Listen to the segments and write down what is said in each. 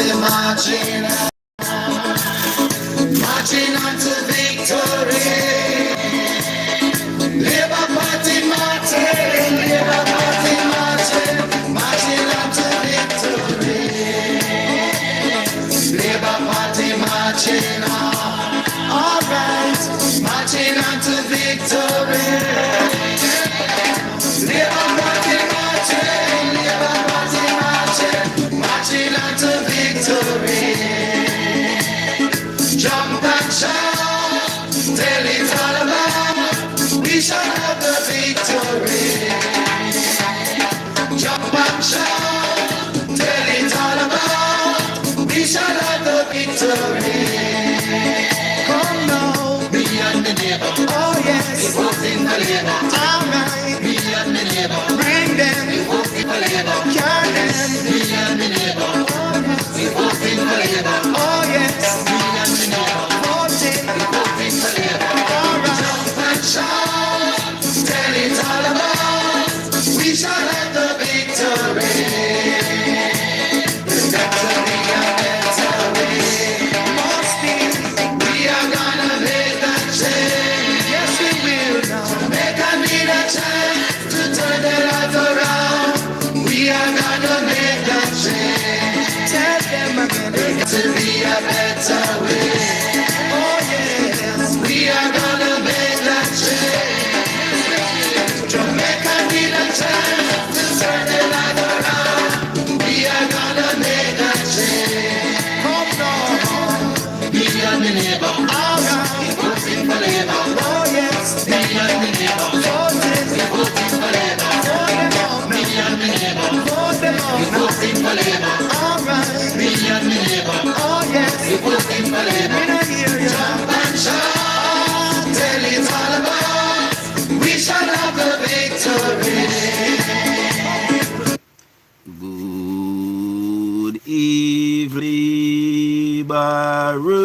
party marching, marching on to victory. Labour Party marching, Labour Party marching, marching on to victory. Labour Party marching on, alright, marching on to victory. Labour Party marching, Labour Party marching, marching on to victory. Jump and shout, tell it all about, we shall have the victory. Jump and shout, tell it all about, we shall have the victory. Come now, me and the neighbor, oh yes, we voting for Labour. Alright, me and the neighbor, bring them, we voting for Labour. Carry them, me and the neighbor, oh yes, we voting for Labour. Oh yes, me and the neighbor, voting, we voting for Labour. Alright, jump and shout, tell it all about, we shall have the victory. The victory and victory must be. We are gonna make that change. Yes, we will now. Jamaica need a chance to turn their lives around. We are gonna make that change. Tell them again, to be a better way. Oh yes, we are gonna make that change. Jamaica need a chance to turn their lives around. We are gonna make that change. Come on, me and the neighbor, alright, we voting for Labour. Oh yes, me and the neighbor, voting, we voting for Labour. Me and the neighbor, voting, we voting for Labour. Alright, me and the neighbor, oh yes, we voting for Labour. Jump and shout, tell it all about, we shall have the victory. Good evening, Barrett,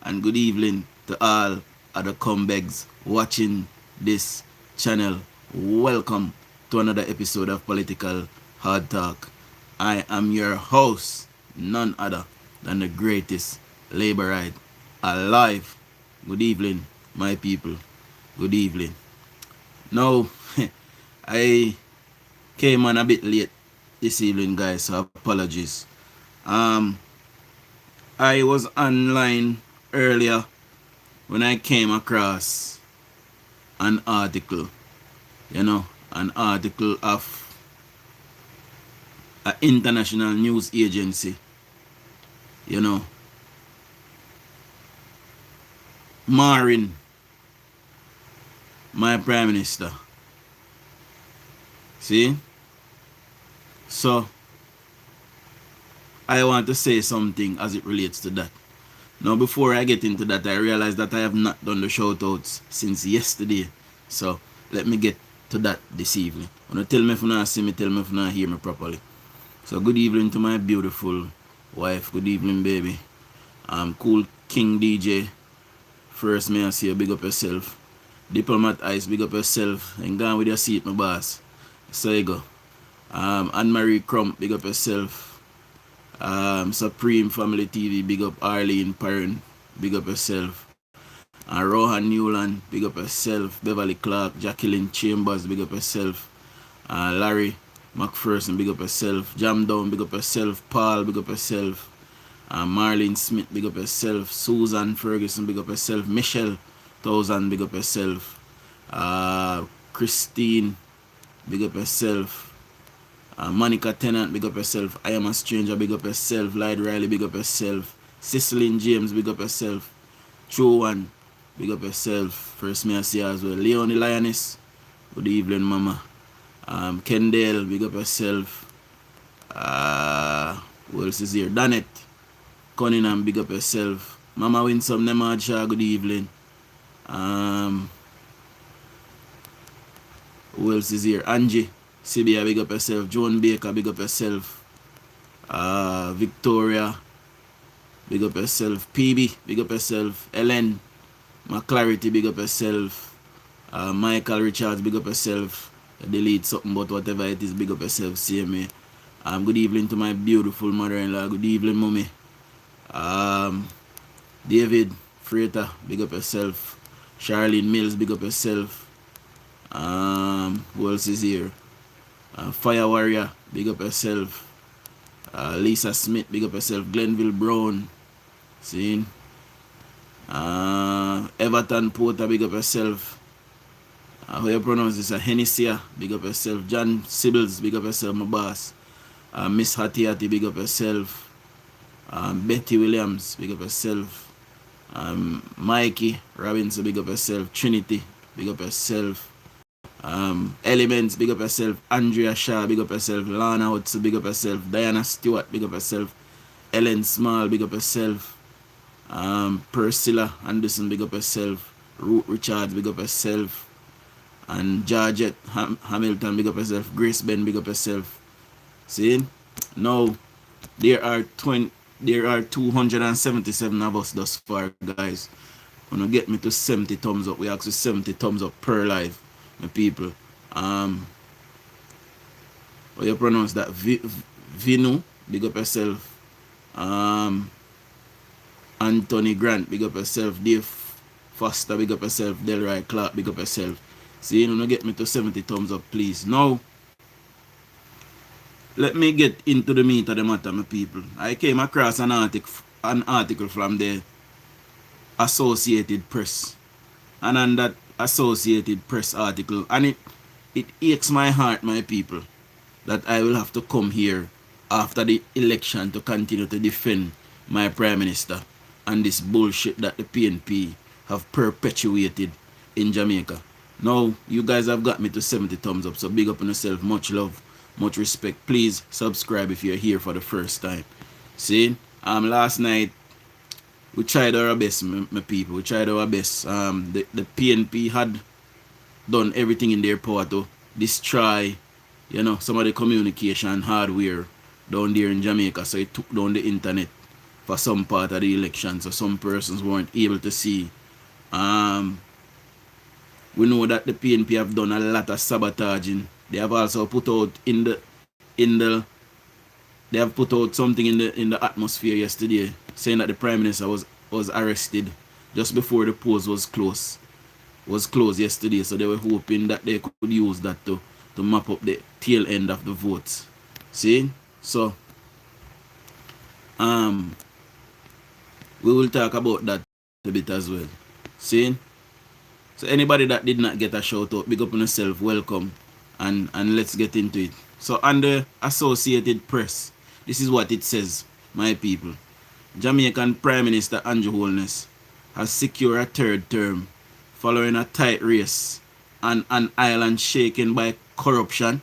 and good evening to all other comebacks watching this channel. Welcome to another episode of Political Hard Talk. I am your host, none other than the greatest Labourite alive. Good evening, my people. Good evening. Now, I came on a bit late this evening, guys, so apologies. I was online earlier when I came across an article, an article of an international news agency, marring my Prime Minister. See? So, I want to say something as it relates to that. Now, before I get into that, I realize that I have not done the shoutouts since yesterday. So, let me get to that this evening. When tell me if you not see me, tell me if you not hear me properly. So, good evening to my beautiful wife. Good evening, baby. Cool King DJ. First, may I say you big up yourself. Diplomat Ice, big up yourself. And go on with your seat, my boss. So you go. Anne-Marie Crump, big up yourself. Supreme Family TV, big up Arlene Perrin, big up yourself. Rohan Newland, big up yourself. Beverly Clark, Jacqueline Chambers, big up yourself. Larry McPherson, big up yourself. Jam Down, big up yourself. Paul, big up yourself. Marlene Smith, big up yourself. Susan Ferguson, big up yourself. Michelle Thousand, big up yourself. Christine, big up yourself. Monica Tennant, big up yourself. I Am a Stranger, big up yourself. Lyde Riley, big up yourself. Cicely James, big up yourself. True One, big up yourself. First me I see as well. Leonie Lioness, good evening, mama. Kendall, big up yourself. Who else is here? Danet Cunningham, big up yourself. Mama Winsome Nemadshaw, good evening. Who else is here? Angie Sibia, big up yourself. Joan Baker, big up yourself. Victoria, big up yourself. PB, big up yourself. Ellen McClarity, big up yourself. Michael Richards, big up yourself. Delete something but whatever it is, big up yourself. See me. Good evening to my beautiful mother-in-law. Good evening, mommy. David Freighter, big up yourself. Charlene Mills, big up yourself. Who else is here? Fire Warrior, big up yourself. Lisa Smith, big up yourself. Glenville Brown, see? Everton Porter, big up yourself. How you pronounce this? Hennessia, big up yourself. John Sibbles, big up yourself, my boss. Miss Hattie Hattie, big up yourself. Betty Williams, big up yourself. Mikey Robinson, big up yourself. Trinity, big up yourself. Elements, big up yourself. Andrea Shaw, big up yourself. Lana Hudson, big up yourself. Diana Stewart, big up yourself. Ellen Small, big up yourself. Priscilla Anderson, big up yourself. Ruth Richards, big up yourself. And Georgette Hamilton, big up yourself. Grace Ben, big up yourself. See? Now, there are 277 of us thus far, guys. When you get me to 70 thumbs up, we ask you 70 thumbs up per live, my people. How you pronounce that? Vinu, big up yourself. Anthony Grant, big up yourself. Dave Foster, big up yourself. Delroy Clark, big up yourself. See, you know, get me to 70 thumbs up, please. Now, let me get into the meat of the matter, my people. I came across an article from the Associated Press. And on that Associated Press article, and it aches my heart, my people, that I will have to come here after the election to continue to defend my Prime Minister and this bullshit that the PNP have perpetuated in Jamaica. Now, you guys have got me to 70 thumbs up, so big up on yourself. Much love, much respect. Please subscribe if you're here for the first time. See, last night, we tried our best, my people. We tried our best. The PNP had done everything in their power to destroy, you know, some of the communication hardware down there in Jamaica. So it took down the internet for some part of the election. So some persons weren't able to see. We know that the PNP have done a lot of sabotaging. They have also put out they have put out something in the atmosphere yesterday, saying that the Prime Minister was arrested just before the polls was closed yesterday. So they were hoping that they could use that to map up the tail end of the votes. See? So we will talk about that a bit as well. See? So anybody that did not get a shout out, big up on yourself, welcome, and let's get into it. So on the Associated Press, this is what it says, my people. Jamaican Prime Minister Andrew Holness has secured a third term following a tight race and an island shaken by corruption,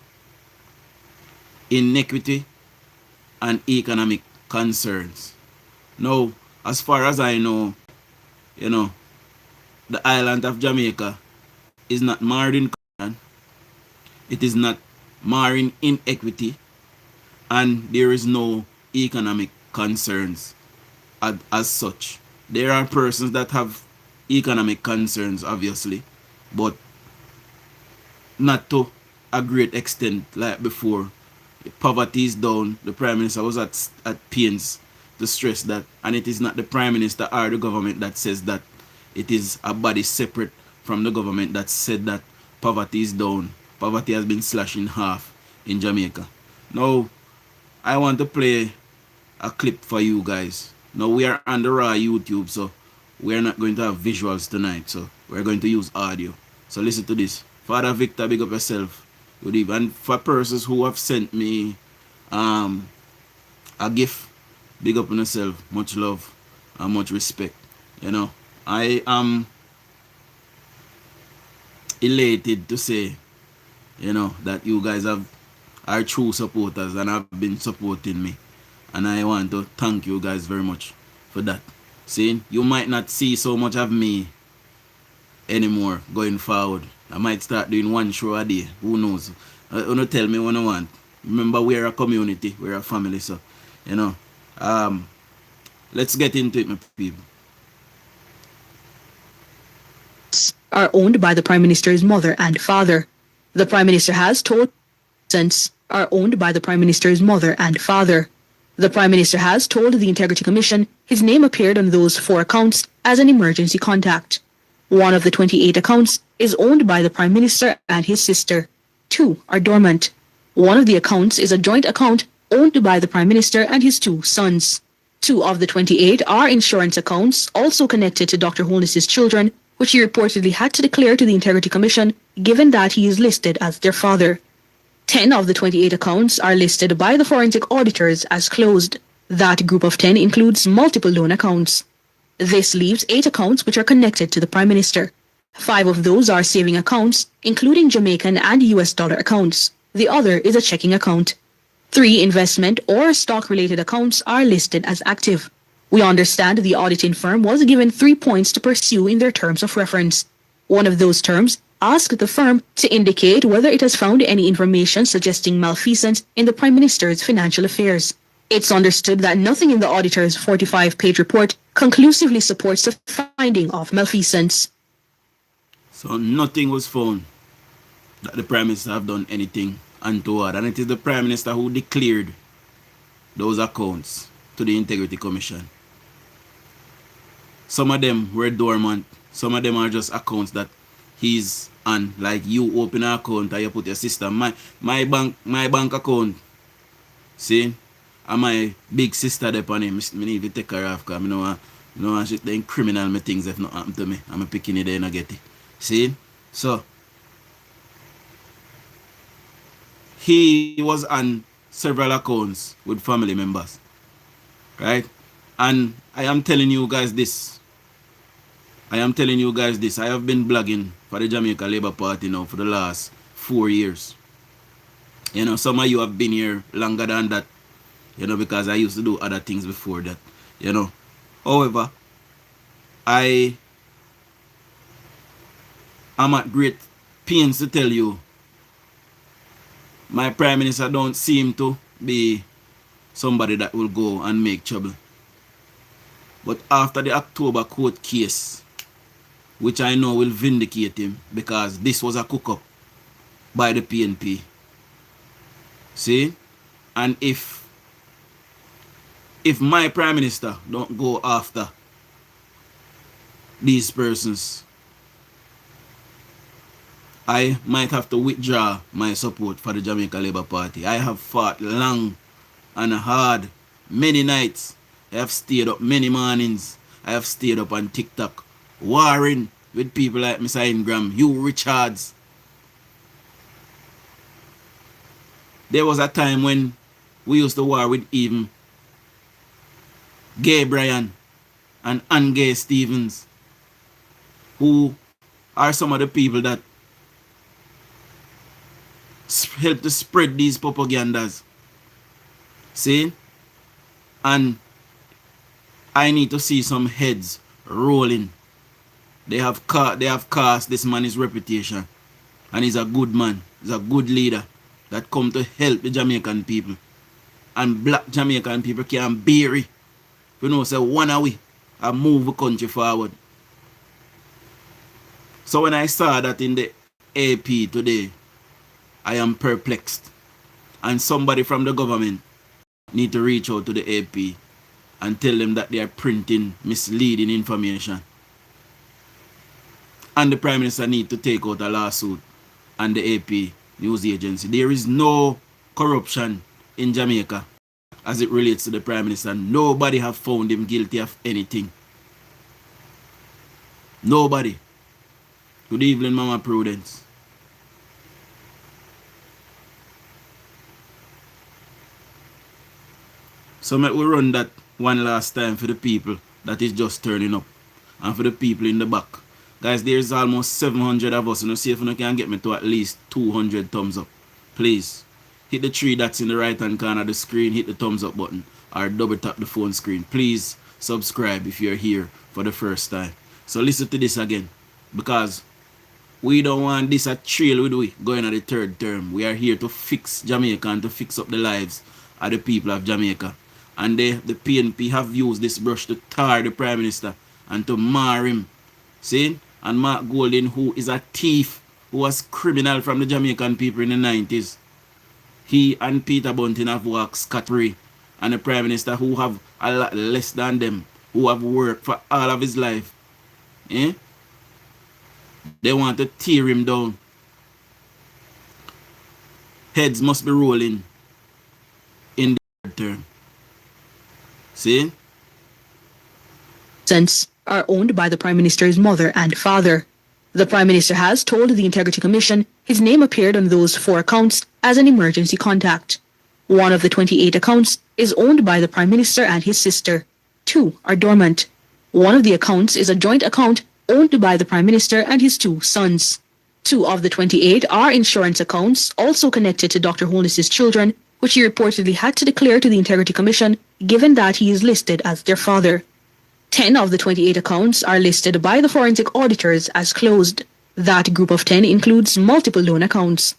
inequity, and economic concerns. Now, as far as I know, you know, the island of Jamaica is not marred in corruption, it is not marred in inequity, and there is no economic concerns as such. There are persons that have economic concerns, obviously, but not to a great extent like before. Poverty is down. The Prime Minister was at pains to stress that, and it is not the Prime Minister or the government that says that. It is a body separate from the government that said that poverty is down. Poverty has been slashed in half in Jamaica. Now, I want to play a clip for you guys. Now, we are on the raw YouTube, so we're not going to have visuals tonight. So, we're going to use audio. So, listen to this. Father Victor, big up yourself. Good evening. And for persons who have sent me a gift, big up on yourself. Much love and much respect. You know, I am elated to say, you know, that you guys are true supporters and have been supporting me. And I want to thank you guys very much for that. See, you might not see so much of me anymore going forward. I might start doing one show a day. Who knows? You know, tell me what I want. Remember, we're a community. We're a family. So, you know, let's get into it, my people. Are owned by the Prime Minister's mother and father. The Prime Minister has told since are owned by the Prime Minister's mother and father. The Prime Minister has told the Integrity Commission his name appeared on those 4 accounts as an emergency contact. One of the 28 accounts is owned by the Prime Minister and his sister. 2 are dormant. One of the accounts is a joint account owned by the Prime Minister and his 2 sons. 2 of the 28 are insurance accounts also connected to Dr. Holness's children, which he reportedly had to declare to the Integrity Commission given that he is listed as their father. 10 of the 28 accounts are listed by the forensic auditors as closed. That group of 10 includes multiple loan accounts. This leaves 8 accounts which are connected to the Prime Minister. 5 of those are saving accounts, including Jamaican and US dollar accounts. The other is a checking account. 3 investment or stock-related accounts are listed as active. We understand the auditing firm was given 3 points to pursue in their terms of reference. One of those terms asked the firm to indicate whether it has found any information suggesting malfeasance in the Prime Minister's financial affairs. It's understood that nothing in the auditor's 45-page report conclusively supports the finding of malfeasance. So nothing was found that the Prime Minister have done anything untoward, and it is the Prime Minister who declared those accounts to the Integrity Commission. Some of them were dormant, some of them are just accounts that he's on, like you open an account and you put your sister, my bank account, see, and my big sister there on him, I need to take her off because I know she's doing criminal me things if not happen to me. I'm picking it there and I get it. See? So he was on several accounts with family members. Right? And I am telling you guys this. I have been blogging for the Jamaica Labour Party now for the last 4 years. You know, some of you have been here longer than that. You know, because I used to do other things before that. You know. However, I am at great pains to tell you my Prime Minister don't seem to be somebody that will go and make trouble. But after the October court case, which I know will vindicate him because this was a cook-up by the PNP. See? And if my Prime Minister don't go after these persons, I might have to withdraw my support for the Jamaica Labour Party. I have fought long and hard many nights. I have stayed up many mornings. I have stayed up on TikTok warring with people like Mr. Ingram, Hugh Richards. There was a time when we used to war with even Gay Bryan and Angay Stevens, who are some of the people that help to spread these propagandas. See? And I need to see some heads rolling. They have cast this man's reputation. And he's a good man. He's a good leader that come to help the Jamaican people. And black Jamaican people can bear it. You know, say one away and move the country forward. So when I saw that in the AP today, I am perplexed. And somebody from the government need to reach out to the AP and tell them that they are printing misleading information. And the Prime Minister need to take out a lawsuit and the AP news agency. There is no corruption in Jamaica as it relates to the Prime Minister. Nobody have found him guilty of anything. Nobody. Good evening, Mama Prudence. So let we run that one last time for the people that is just turning up. And for the people in the back. Guys, there's almost 700 of us. And see if you can get me to at least 200 thumbs up. Please. Hit the 3 dots in the right hand corner of the screen. Hit the thumbs up button. Or double tap the phone screen. Please subscribe if you're here for the first time. So listen to this again. Because we don't want this a trail with we going at the third term. We are here to fix Jamaica and to fix up the lives of the people of Jamaica. And the PNP have used this brush to tar the Prime Minister and to mar him. See? And Mark Golden, who is a thief, who was criminal from the Jamaican people in the 90s. He and Peter Bunting have walked scot-free. And the Prime Minister who have a lot less than them, who have worked for all of his life, eh? They want to tear him down. Heads must be rolling in the third term. See? Are owned by the Prime Minister's mother and father. The Prime Minister has told the Integrity Commission his name appeared on those 4 accounts as an emergency contact. One of the 28 accounts is owned by the Prime Minister and his sister. 2 are dormant. One of the accounts is a joint account owned by the Prime Minister and his 2 sons. 2 of the 28 are insurance accounts also connected to Dr. Holness's children, which he reportedly had to declare to the Integrity Commission given that he is listed as their father. 10 of the 28 accounts are listed by the forensic auditors as closed. That group of 10 includes multiple loan accounts.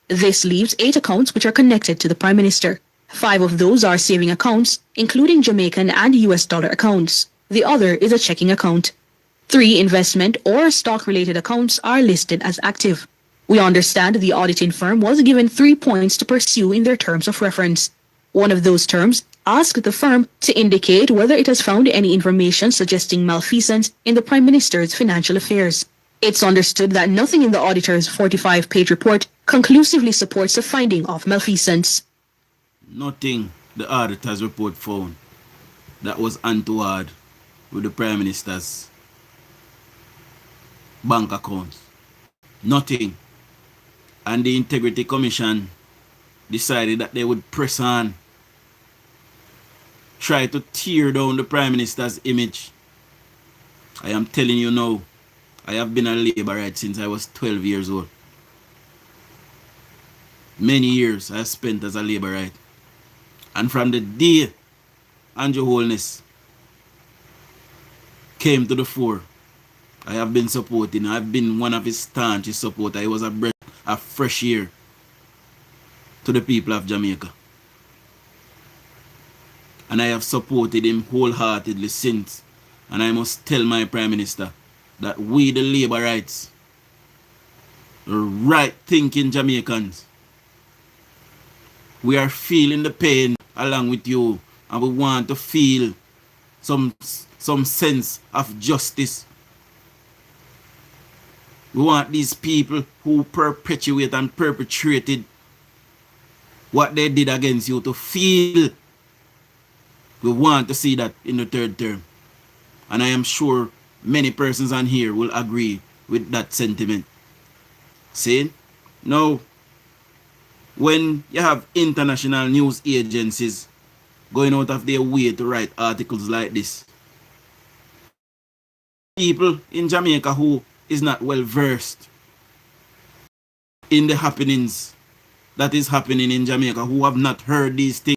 This leaves 8 accounts which are connected to the Prime Minister. 5 of those are saving accounts, including Jamaican and US dollar accounts. The other is a checking account. 3 investment or stock-related accounts are listed as active. We understand the auditing firm was given 3 points to pursue in their terms of reference. One of those terms asked the firm to indicate whether it has found any information suggesting malfeasance in the Prime Minister's financial affairs. It's understood that nothing in the auditor's 45-page report conclusively supports the finding of malfeasance. Nothing the auditor's report found that was untoward with the Prime Minister's bank accounts. Nothing. And the Integrity Commission decided that they would press on, try to tear down the Prime Minister's image. I am telling you now, I have been a labourite since I was 12 years old. Many years I have spent as a labourite. And from the day Andrew Holness came to the fore, I have been supporting. I've been one of his staunchest supporters. He was a breath of fresh air to the people of Jamaica. And I have supported him wholeheartedly since. And I must tell my Prime Minister that we, the Labourites, the right-thinking Jamaicans, we are feeling the pain along with you, and we want to feel some sense of justice. We want these people who perpetuate and perpetrated what they did against you to feel. We want to see that in the third term. And I am sure many persons on here will agree with that sentiment. See? Now, when you have international news agencies going out of their way to write articles like this, people in Jamaica who is not well versed in the happenings that is happening in Jamaica, who have not heard these things,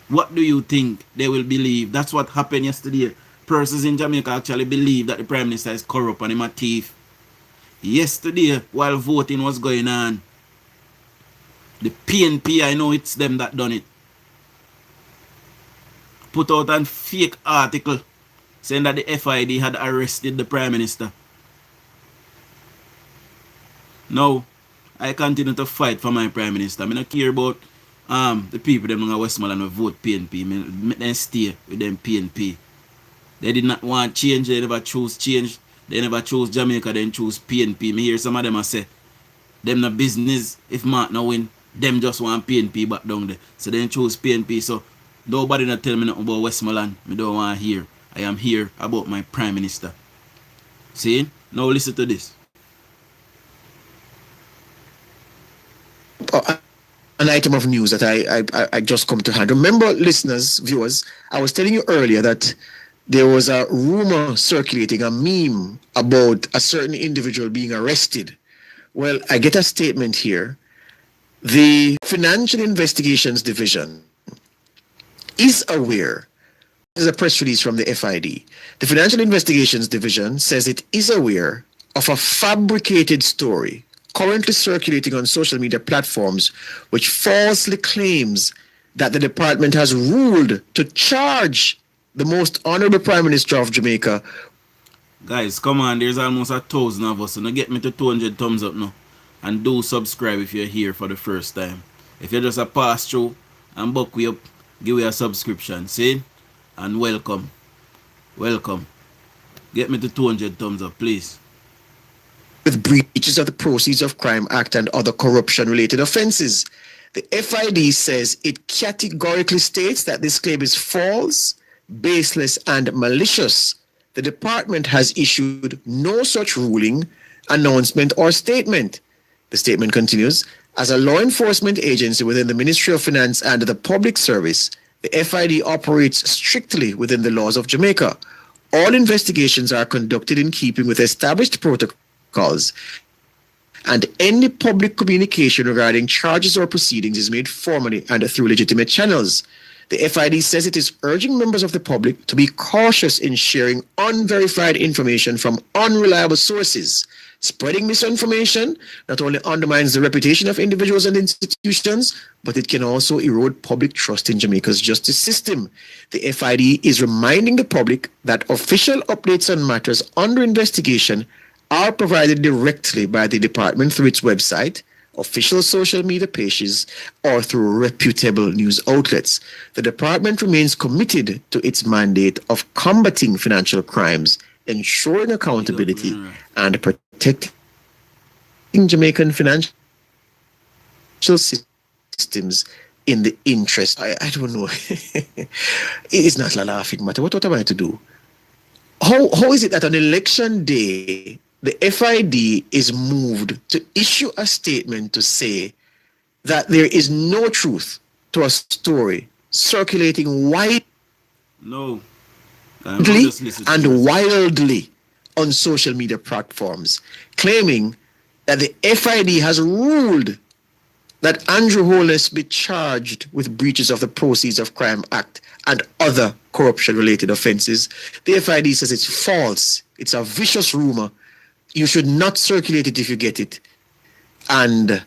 what do you think they will believe? That's what happened yesterday. Persons in Jamaica actually believe that the Prime Minister is corrupt and him a thief. Yesterday, while voting was going on, the PNP, I know it's them that done it, put out a fake article saying that the FID had arrested the Prime Minister. Now, I continue to fight for my Prime Minister. I don't care about the people them in Westmoreland who vote PNP. I them stay with them PNP. They did not want change. They never choose change. They never chose Jamaica. Then choose PNP. Me hear some of them say, them no business. If Mark no win, them just want PNP back down there. So they choose PNP. So nobody not tell me nothing about Westmoreland. Me don't want to hear. I am here about my Prime Minister. See? Now listen to this. An item of news that I just come to hand. Remember, listeners, viewers, I was telling you earlier that there was a rumor circulating, a meme about a certain individual being arrested. Well, I get a statement here. The Financial Investigations Division is aware. This is a press release from the FID. The Financial Investigations Division says it is aware of a fabricated story currently circulating on social media platforms which falsely claims that the department has ruled to charge the most honorable Prime Minister of Jamaica. Guys, come on, there's almost 1,000 of us, so now get me to 200 thumbs up now. And do subscribe if you're here for the first time. If you're just a pass through and buck we up, give me a subscription. See? And welcome. Welcome. Get me to 200 thumbs up, please. With breaches of the Proceeds of Crime Act and other corruption-related offenses. The FID says it categorically states that this claim is false, baseless, and malicious. The department has issued no such ruling, announcement, or statement. The statement continues, as a law enforcement agency within the Ministry of Finance and the Public Service, the FID operates strictly within the laws of Jamaica. All investigations are conducted in keeping with established protocols, and any public communication regarding charges or proceedings is made formally and through legitimate channels. The FID says it is urging members of the public to be cautious in sharing unverified information from unreliable sources. Spreading misinformation not only undermines the reputation of individuals and institutions, but it can also erode public trust in Jamaica's justice system. The FID is reminding the public that official updates on matters under investigation are provided directly by the department through its website, official social media pages, or through reputable news outlets. The department remains committed to its mandate of combating financial crimes, ensuring accountability, and protecting Jamaican financial systems in the interest. I don't know. It's not a laughing matter. What am I to do? How is it that on election day, the FID is moved to issue a statement to say that there is no truth to a story circulating widely and wildly on social media platforms, claiming that the FID has ruled that Andrew Holness be charged with breaches of the Proceeds of Crime Act and other corruption-related offenses? The FID says it's false. It's a vicious rumor. You should not circulate it if you get it. And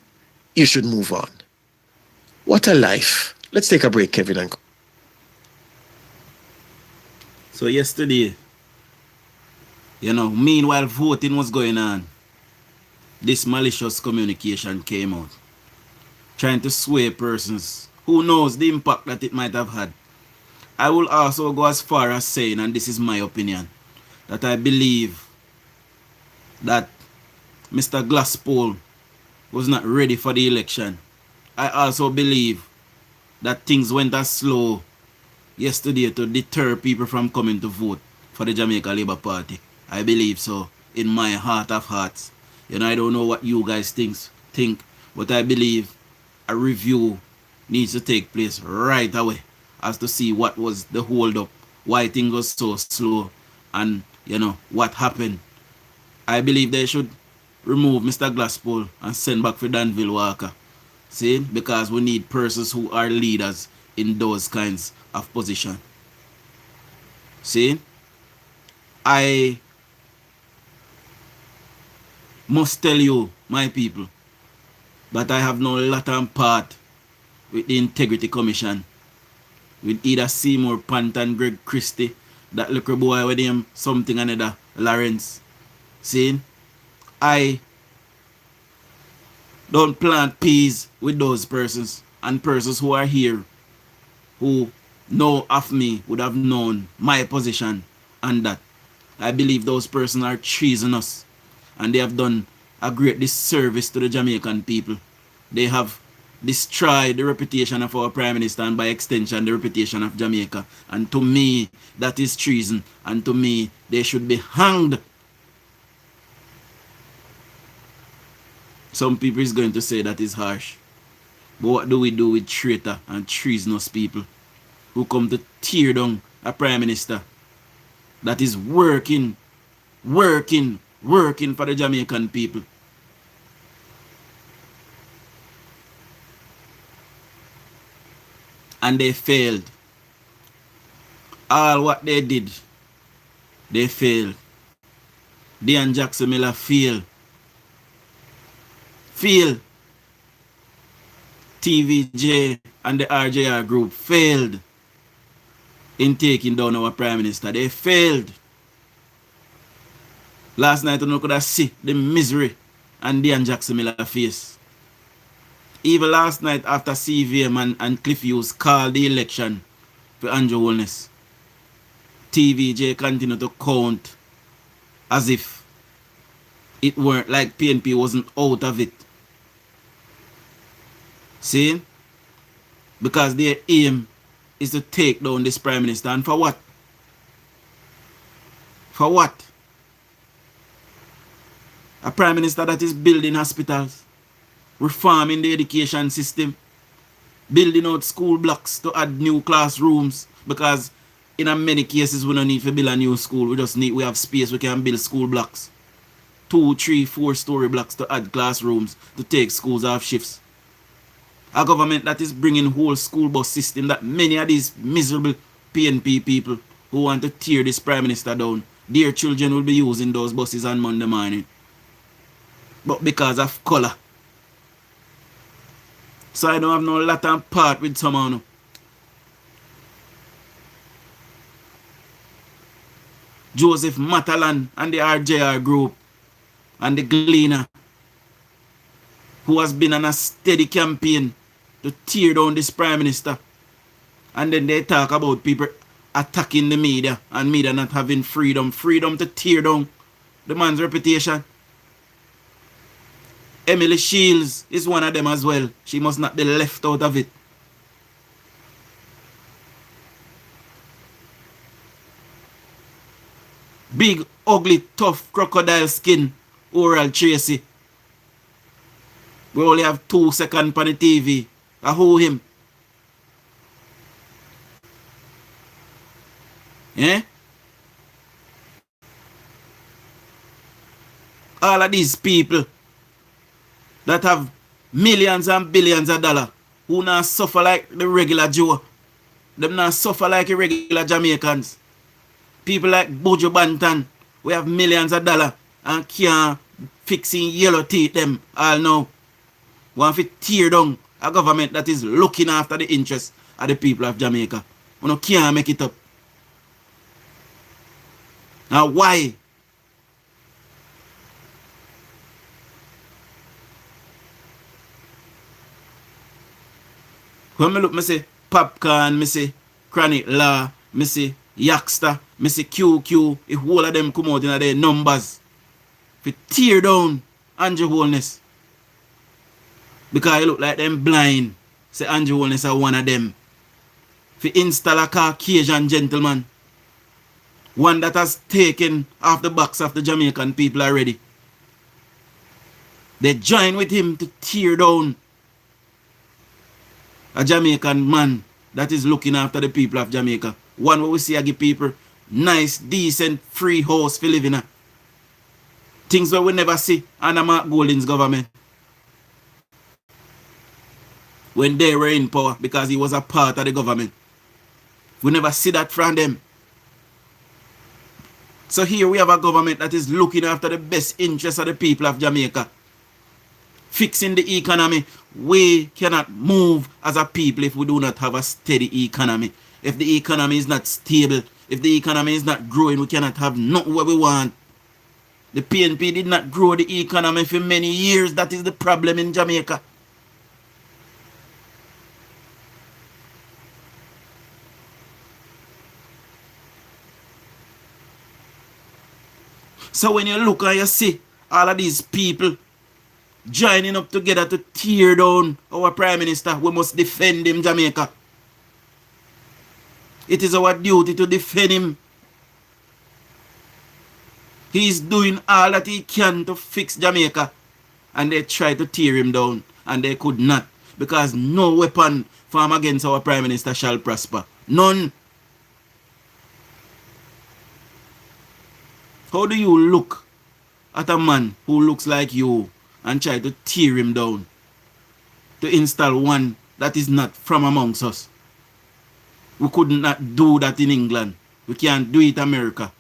you should move on. What a life. Let's take a break, Kevin. So yesterday, meanwhile voting was going on, this malicious communication came out, trying to sway persons. Who knows the impact that it might have had. I will also go as far as saying, and this is my opinion, that I believe that Mr. Glasspool was not ready for the election. I also believe that things went as slow yesterday to deter people from coming to vote for the Jamaica Labour Party. I believe so, in my heart of hearts. I don't know what you guys think, but I believe a review needs to take place right away as to see what was the hold up, why things was so slow, and what happened. I believe they should remove Mr. Glasspool and send back for Danville Walker. See? Because we need persons who are leaders in those kinds of position. See? I must tell you, my people, that I have no lot and part with the Integrity Commission, with either Seymour Pant and Greg Christie, that little boy with him, something another, Lawrence. See, I don't plant peas with those persons, and persons who are here who know of me would have known my position and that. I believe those persons are treasonous, and they have done a great disservice to the Jamaican people. They have destroyed the reputation of our Prime Minister and by extension the reputation of Jamaica. And to me, that is treason, and to me, they should be hanged. Some people is going to say that is harsh. But what do we do with traitor and treasonous people who come to tear down a Prime Minister that is working for the Jamaican people? And they failed. All what they did, they failed. Dan Jackson Miller failed. TVJ and the RJR group failed in taking down our Prime Minister. They failed. Last night, you could have seen the misery and Dan Jackson Miller face. Even last night after CVM and Cliff Hughes called the election for Andrew Holness, TVJ continued to count as if it weren't like PNP wasn't out of it. See? Because their aim is to take down this Prime Minister. And for what? For what? A Prime Minister that is building hospitals, reforming the education system, building out school blocks to add new classrooms, because in many cases we don't need to build a new school. We have space, we can build school blocks. 2, 3, 4-story blocks to add classrooms to take schools off shifts. A government that is bringing whole school bus system that many of these miserable PNP people who want to tear this Prime Minister down, their children will be using those buses on Monday morning. But because of colour. So I don't have no lot and part with someone. Joseph Matalan and the RJR group and the Gleaner, who has been on a steady campaign to tear down this Prime Minister. And then they talk about people attacking the media and media not having freedom to tear down the man's reputation. Emily Shields is one of them as well. She must not be left out of it. Big, ugly, tough, crocodile skin, Oral Tracy. We only have 2 seconds on the TV. I hold him. Yeah? All of these people that have millions and billions of dollars who not suffer like the regular Joe. Them not suffer like the regular Jamaicans. People like Bojo Banton, we have millions of dollars and can't fixing yellow teeth them all now. Want to tear down a government that is looking after the interests of the people of Jamaica. You can't make it up. Now why? When I look, I say Popcorn, I say Chronic Law, I say Yakster, I say QQ, if all of them come out in their numbers, if tear down Andrew Holness. Because it look like them blind. Say Andrew Holness are one of them. If install a Caucasian gentleman, one that has taken off the backs of the Jamaican people already. They join with him to tear down a Jamaican man that is looking after the people of Jamaica. One where we see a give people nice, decent, free house for living in. Things that we never see under Mark Golding's government. When they were in power, because he was a part of the government. We never see that from them. So here we have a government that is looking after the best interests of the people of Jamaica. Fixing the economy. We cannot move as a people if we do not have a steady economy. If the economy is not stable, if the economy is not growing, we cannot have nothing what we want. The PNP did not grow the economy for many years. That is the problem in Jamaica. So when you look and you see all of these people joining up together to tear down our Prime Minister, we must defend him, Jamaica. It is our duty to defend him. He is doing all that he can to fix Jamaica. And they tried to tear him down. And they could not. Because no weapon formed against our Prime Minister shall prosper. None. How do you look at a man who looks like you and try to tear him down? To install one that is not from amongst us. We could not do that in England. We can't do it in America.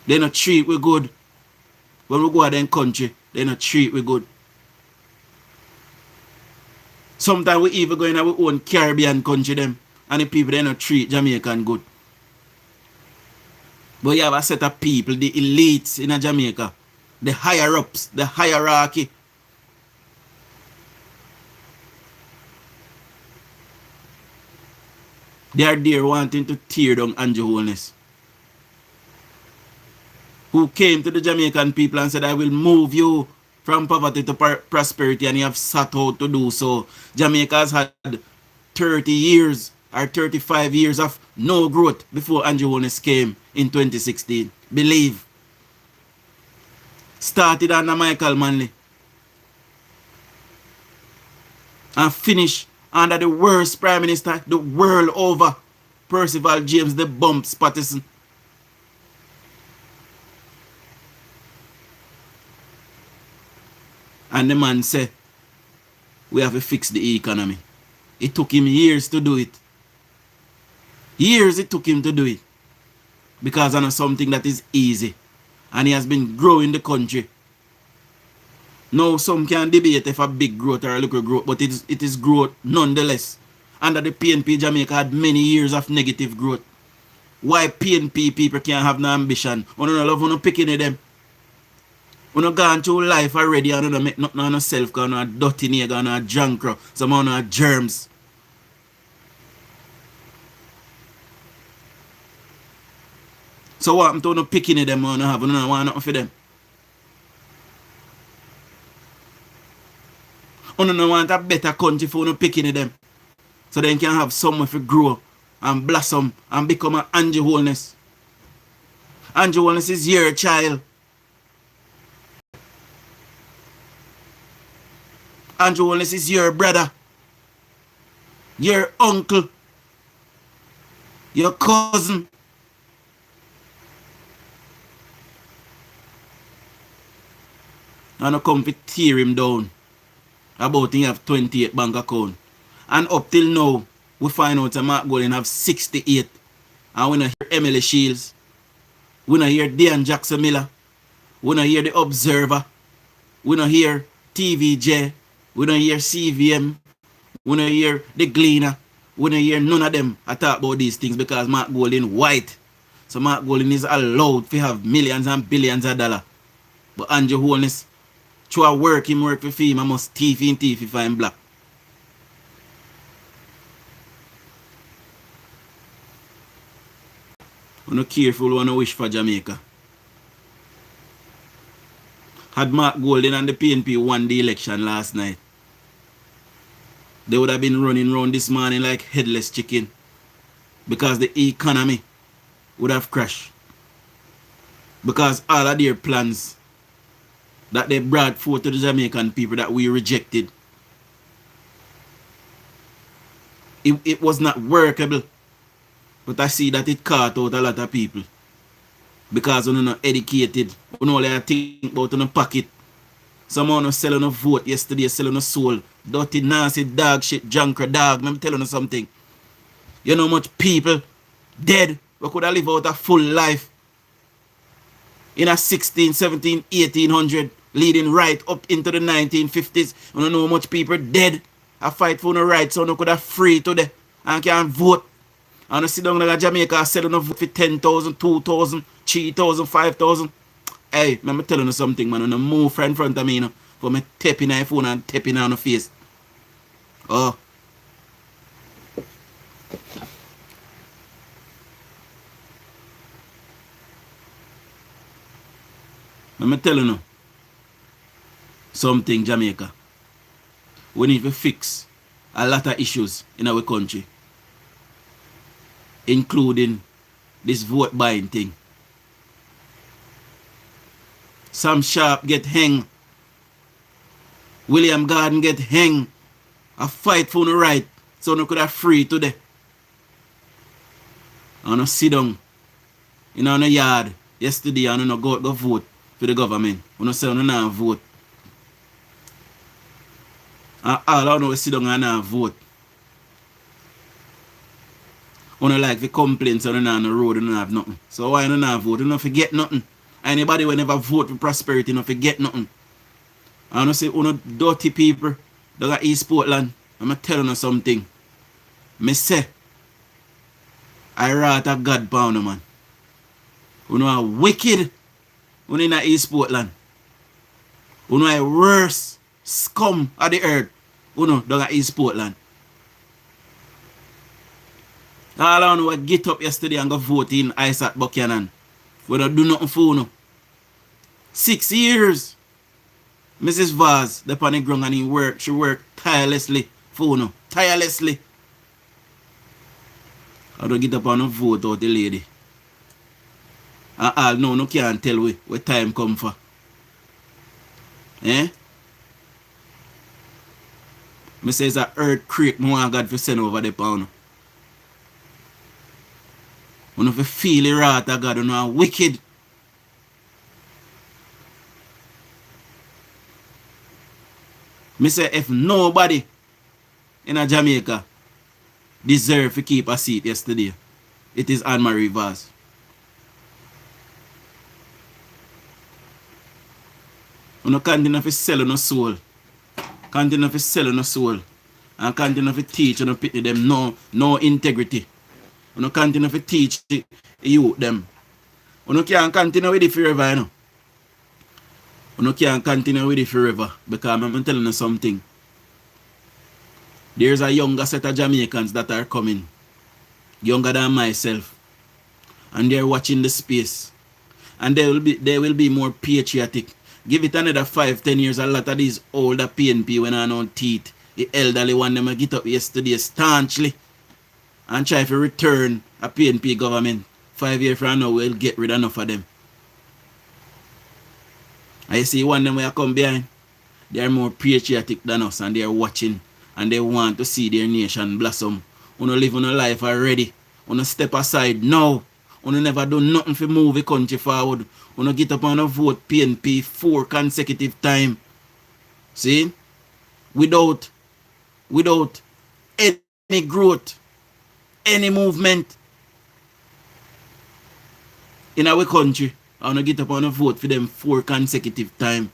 They not treat we good. When we go to them country, they not treat we good. Sometimes we even go in our own Caribbean country them, and the people they not treat Jamaican good. But you have a set of people, the elites in Jamaica, the higher ups, the hierarchy. They are there wanting to tear down Andrew Holness, who came to the Jamaican people and said, I will move you from poverty to prosperity, and you have sat out to do so. Jamaica has had 30 years or 35 years of no growth before Andrew Holness came in 2016. Believe. Started under Michael Manley and finished under the worst Prime Minister the world over, Percival James the Bumps Patterson. And the man said, we have to fix the economy. It took him years to do it. Years it took him to do it. Because I know something that is easy. And he has been growing the country. Now some can debate if a big growth or a little growth, but it is growth nonetheless. Under the PNP, Jamaica had many years of negative growth. Why PNP people can't have no ambition? We don't love no picking at them. We don't gone through life already and don't make nothing on yourself because you're a dirty nigga and a junk, some of you germs. So what I'm to picking at them, I don't have, I don't want nothing for them. I don't want a better country for you picking at them. So they can have somewhere to grow and blossom and become an Andrew Holness. Andrew Holness is your child. Andrew Holness is your brother, your uncle, your cousin. And I come to tear him down about him have 28 bank account. And up till now, we find out that Mark Golding have 68. And we don't hear Emily Shields. We don't hear Dan Jackson Miller. We don't hear The Observer. We don't hear TVJ. We don't hear CVM. We don't hear The Gleaner. We don't hear none of them talk about these things because Mark Golding white. So Mark Golding is allowed to have millions and billions of dollars. But Andrew Holness, through a work him work for him, I must thief if I'm black. I'm not careful when I wish for Jamaica. Had Mark Golding and the PNP won the election last night, they would have been running around this morning like headless chicken because the economy would have crashed. Because all of their plans that they brought forth to the Jamaican people that we rejected, it was not workable. But I see that it caught out a lot of people. Because we're not educated. We only think about in the pocket. Someone was selling a vote yesterday, selling a soul. Dirty, nasty, dog shit, junker dog. Let me tell you something. You know how much people dead we could have lived out a full life in a 16, 17, 1800, leading right up into the 1950s. You don't know how much people dead. I fight for no rights, so no could have free today and can vote. And I sit down like Jamaica selling a vote for 10,000, 2,000, 3,000, 5,000. Hey, let me tell you something, man. No move in front of me, you know, for me tapping on your phone and tapping on the face. Oh. Let me tell you now. Something, Jamaica. We need to fix a lot of issues in our country, including this vote buying thing. Sam Sharp get hang. William Garden get hang. A fight for the right, so no could have free today. And no sit down in the yard yesterday and no go vote for the government. We no say no now vote. And all I know is sit down and now vote. We no like the complaints on the road and no have nothing. So why no now vote? You no forget nothing. Anybody will never vote for prosperity, no forget nothing. And I say, you dirty people that got East Portland, I'm going to tell you something. Me say, I write a God pound, man. You are wicked when in East Portland. Uno are worst scum of the earth. Uno down at East Portland. All I know get up yesterday and go vote in Isaac Buchanan. We don't do nothing for uno. 6 years. Mrs. Vaz, the on the ground and he work. She work tirelessly for uno. Tirelessly. I don't get up and vote out the lady. And all no can't tell we what time come for. Eh? Me says a earthquake me want God to send over the pound. You know if you feel the wrath of God, you know wicked. Me say if nobody in a Jamaica deserve to keep a seat yesterday, it is Anne-Marie Vaz. You know continue to sell on soul. Continue to sell on soul. And continue to teach and pitney them no integrity. You know continue to teach the youth them. You know can't continue with it forever, you know. You can't continue with it forever because I'm telling you something. There's a younger set of Jamaicans that are coming, younger than myself, and they're watching the space, and they will be more patriotic. Give it another 5-10 years. A lot of these older PNP when I know teeth, the elderly one them get up yesterday staunchly and try to return a PNP government. 5 years from now we'll get rid of enough of them. I see one of them will come behind. They are more patriotic than us and they are watching and they want to see their nation blossom. Uno live on a life already. Uno step aside now. Uno never do nothing to move the country forward. Uno get up and vote PNP 4 consecutive time. See? Without any growth, any movement in our country. I want to get up and vote for them 4 consecutive time.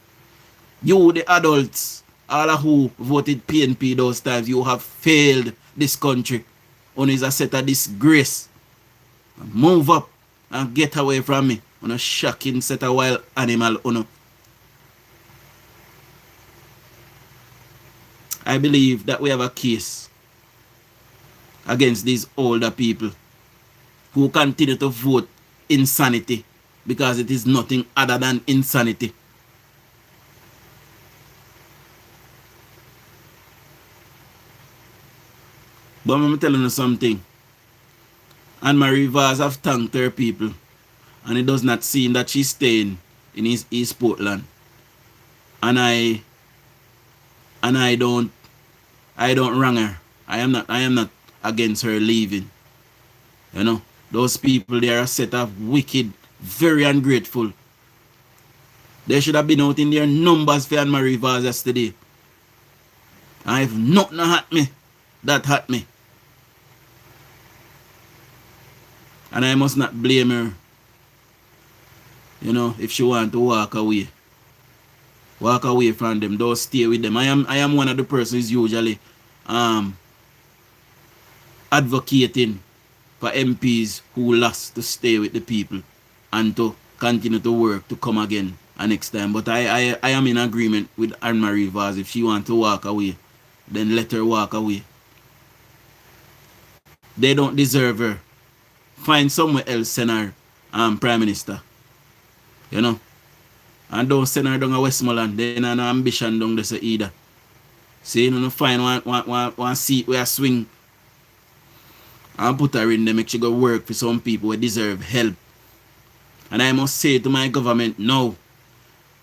You, the adults, all of who voted PNP those times, you have failed this country. One is a set of disgrace. Move up and get away from me. On a shocking set of wild animal. I believe that we have a case against these older people who continue to vote insanity. Because it is nothing other than insanity. But I'm telling you something. Anne-Marie Vaz have thanked her people. And it does not seem that she's staying in East Portland. And I don't wrong her. I am not against her leaving. You know, those people, they are a set of wicked, very ungrateful. They should have been out in their numbers for Anne-Marie Vaz yesterday. And if nothing hurt me, that hurt me. And I must not blame her. You know, if she want to walk away from them, don't stay with them. I am one of the persons usually advocating for MPs who lost to stay with the people and to continue to work to come again next time. But I am in agreement with Anne-Marie Vaz. If she want to walk away, then let her walk away. They don't deserve her. Find somewhere else send her Prime Minister. You know? And don't send her down to Westmoreland. They have no ambition down there either. See, you know, find one seat where I swing and put her in there, make she go work for some people who deserve help. And I must say to my government now,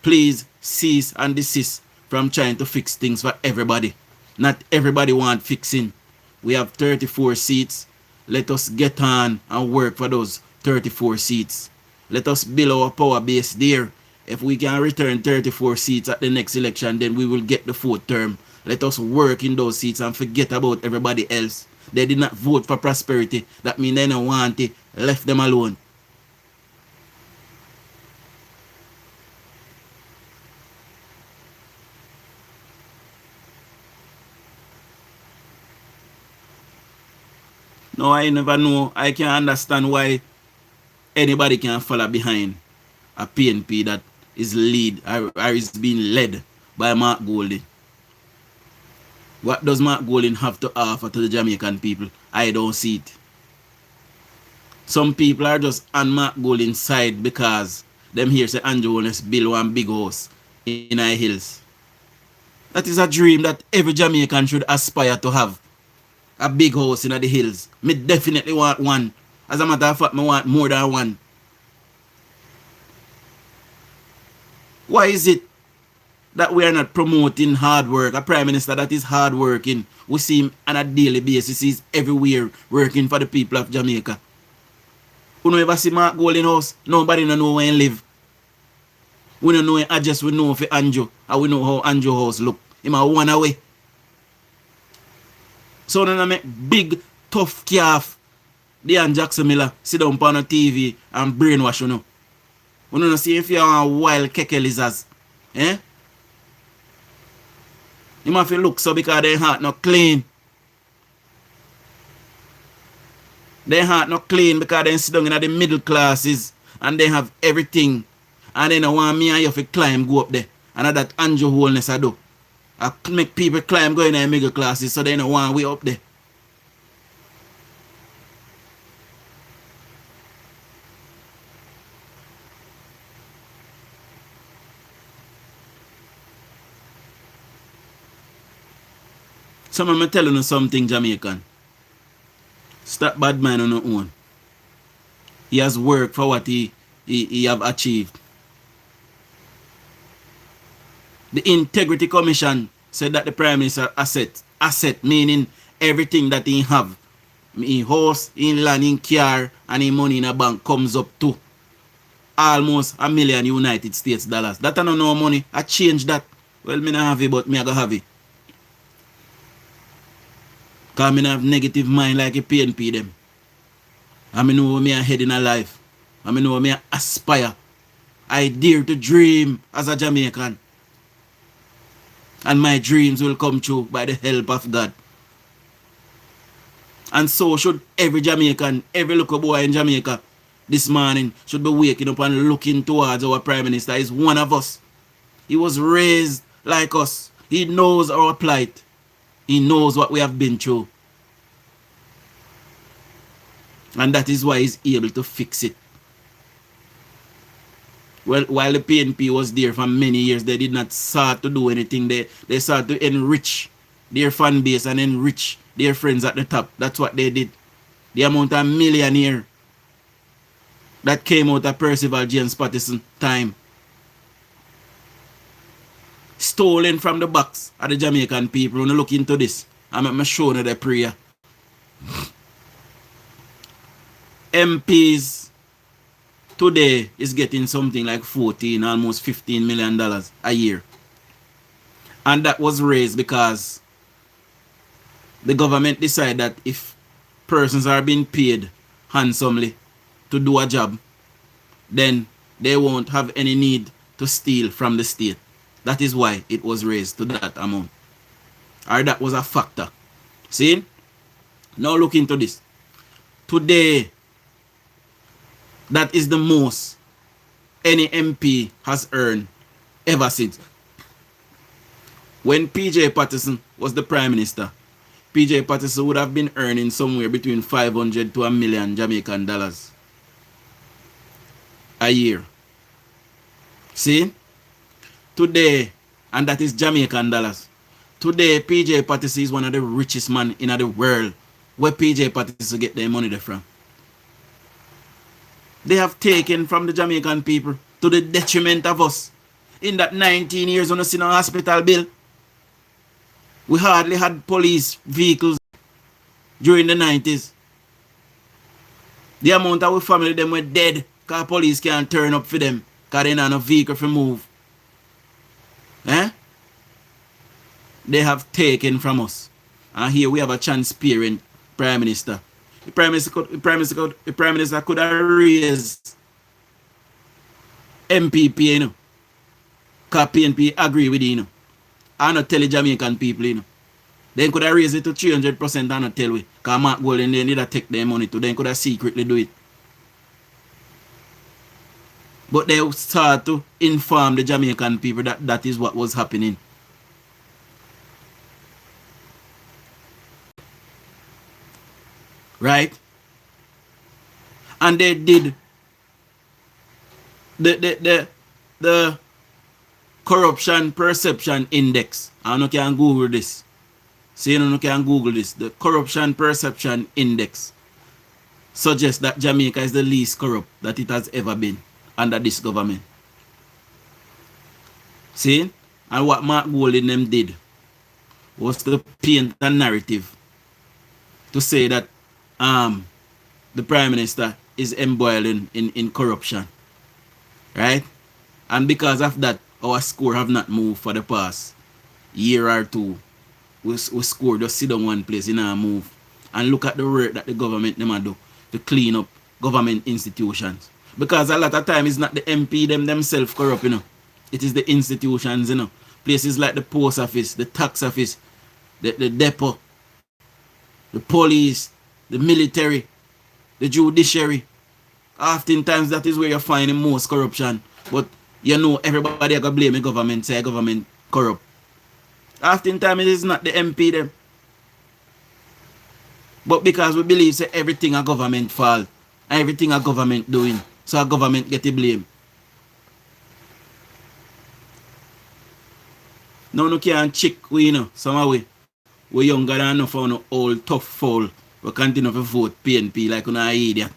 please cease and desist from trying to fix things for everybody. Not everybody want fixing. We have 34 seats. Let us get on and work for those 34 seats. Let us build our power base there. If we can return 34 seats at the next election, then we will get the 4th term. Let us work in those seats and forget about everybody else. They did not vote for prosperity. That means they don't want it. Left them alone. No, I never know. I can't understand why anybody can follow behind a PNP that is is being led by Mark Golding. What does Mark Golding have to offer to the Jamaican people? I don't see it. Some people are just on Mark Golding's side because them here say Andrew Holness build one big house in our hills. That is a dream that every Jamaican should aspire to have. A big house in the hills. Me definitely want one. As a matter of fact, I want more than one. Why is it that we are not promoting hard work? A prime minister that is hard working. We see him on a daily basis. He's everywhere working for the people of Jamaica. We don't ever see Mark Golding house. Nobody don't know where he live. We don't know his address. We know for Andrew. And we know how Andrew house look. Him a one away. So then I make big tough calf. They and Jackson Miller sit down on the TV and brainwash you know. We don't see if you are wild keke lizards. Eh? You must look so because their heart not clean. Their heart not clean because they sit down in the middle classes and they have everything. And they don't want me and you to climb, go up there. And that Andrew Holness I do. I make people climb, go in the middle classes so they don't want way up there. Some of me telling you something, Jamaican. Stop bad mind on your own. He has worked for what he have achieved. The Integrity Commission said that the Prime Minister asset meaning everything that he have. In house, in land, in car, and in money in a bank comes up to almost $1 million United States dollars. That I don't know money. I change that. Well, me not have it, but me I go have it. Because I have negative mind like a PNP them. I know me a head in a life. I know me aspire. I dare to dream as a Jamaican. And my dreams will come true by the help of God. And so should every Jamaican, every little boy in Jamaica this morning should be waking up and looking towards our Prime Minister. He's one of us. He was raised like us. He knows our plight. He knows what we have been through. And that is why he's able to fix it. Well, while the PNP was there for many years, they did not start to do anything. They started to enrich their fan base and enrich their friends at the top. That's what they did. The amount of millionaire that came out of Percival James Patterson time. Stolen from the backs of the Jamaican people. When you look into this, I'm showing you the prayer. MPs today is getting something like almost $15 million a year. And that was raised because the government decided that if persons are being paid handsomely to do a job, then they won't have any need to steal from the state. That is why it was raised to that amount. Or that was a factor. See? Now look into this. Today, that is the most any MP has earned ever since. When PJ Patterson was the Prime Minister, PJ Patterson would have been earning somewhere between 500 to $1 million Jamaican dollars a year. See? Today, and that is Jamaican dollars. Today, PJ Patterson is one of the richest men in the world. Where PJ Patterson get their money from? They have taken from the Jamaican people to the detriment of us. In that 19 years on a seen a hospital bill, we hardly had police vehicles during the 90s. The amount of our family them were dead because police can't turn up for them because they don't have no vehicle to move. Eh? They have taken from us. And here we have a transparent Prime Minister. The Prime Minister could have raised MPP, you know. Because PNP agree with you know. I not tell the Jamaican people, you know. They could have raised it to 300% and not tell we. Because Mark Golding, they need to take their money to. They could have secretly do it. But they start to inform the Jamaican people that that is what was happening. Right? And they did the corruption perception index. I know you can Google this. So you know you can Google this. The corruption perception index suggests that Jamaica is the least corrupt that it has ever been under this government. See? And what Mark Gold and them did was to paint a narrative to say that the Prime Minister is embroiled in corruption. Right? And because of that, our score have not moved for the past year or two. We score just sit down one place, in our move. And look at the work that the government them do to clean up government institutions. Because a lot of time it's not the MP themselves corrupt, you know. It is the institutions, you know. Places like the post office, the tax office, the depot, the police, the military, the judiciary. Oftentimes that is where you find the most corruption. But you know everybody gonna blame the government, say government corrupt. Oftentimes it is not the MP them. But because we believe say everything a government fault, everything a government doing, so a government get the blame. Now no can check we, you know, some way. We younger than enough for no old tough fool. We continue to vote PNP like an idiot.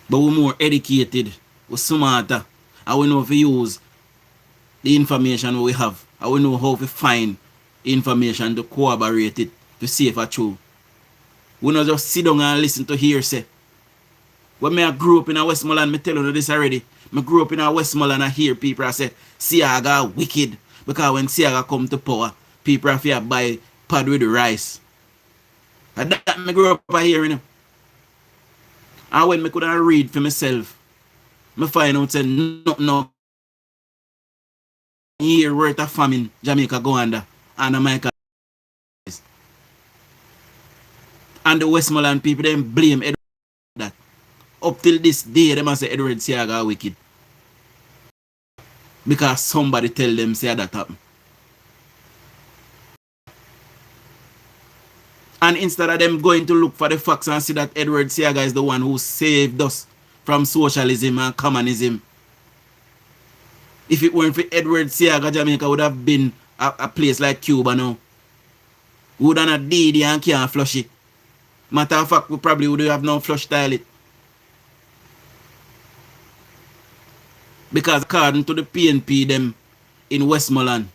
But we're more educated, we're smarter, and we know if we use the information we have, and we know how to find information to corroborate it, to see if it's true. We not just sit down and listen to hearsay. When I grew up in a Westmoreland, I tell you this already. I grew up in a Westmoreland and I hear people say, Siaga wicked. Because when Siaga come to power, people have to buy pad with the rice. And that I grew up hearing him. And when I could read for myself, I find out that no year worth of famine Jamaica go under and America. And the Westmoreland people then blame Edward that. Up till this day, they must say Edward Siaga wicked. Because somebody tell them say that happened. And instead of them going to look for the facts and see that Edward Siaga is the one who saved us from socialism and communism. If it weren't for Edward Siaga, Jamaica would have been a place like Cuba now. We would have not DD and can't flush it. Matter of fact, we probably would have no flush toilet. Because according to the PNP them in Westmoreland,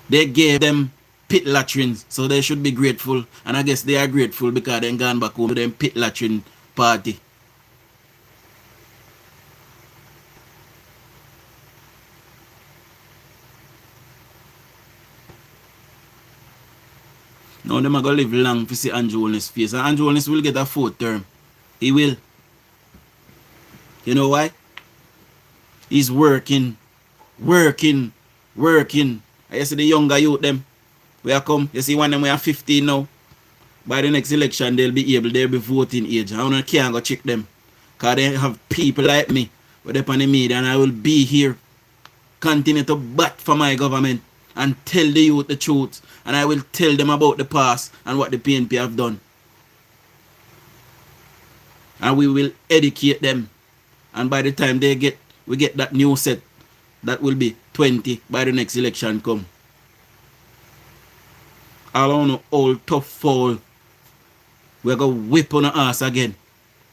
they gave them pit latrines, so they should be grateful. And I guess they are grateful because they gone back home to them pit latrine party. Now them are going to live long to see Andrew Holness' face. And Andrew Holness will get a 4th term. He will. You know why? He's working. I see the younger youth them. We are come. You see one of them we are 15 now. By the next election they'll be voting age. I can't go check them. Because they have people like me. But they're on the media and I will be here. Continue to bat for my government. And tell the youth the truth. And I will tell them about the past and what the PNP have done. And we will educate them. And by the time we get that new set, that will be 20 by the next election come. All on old tough foul. We're going to whip on our ass again.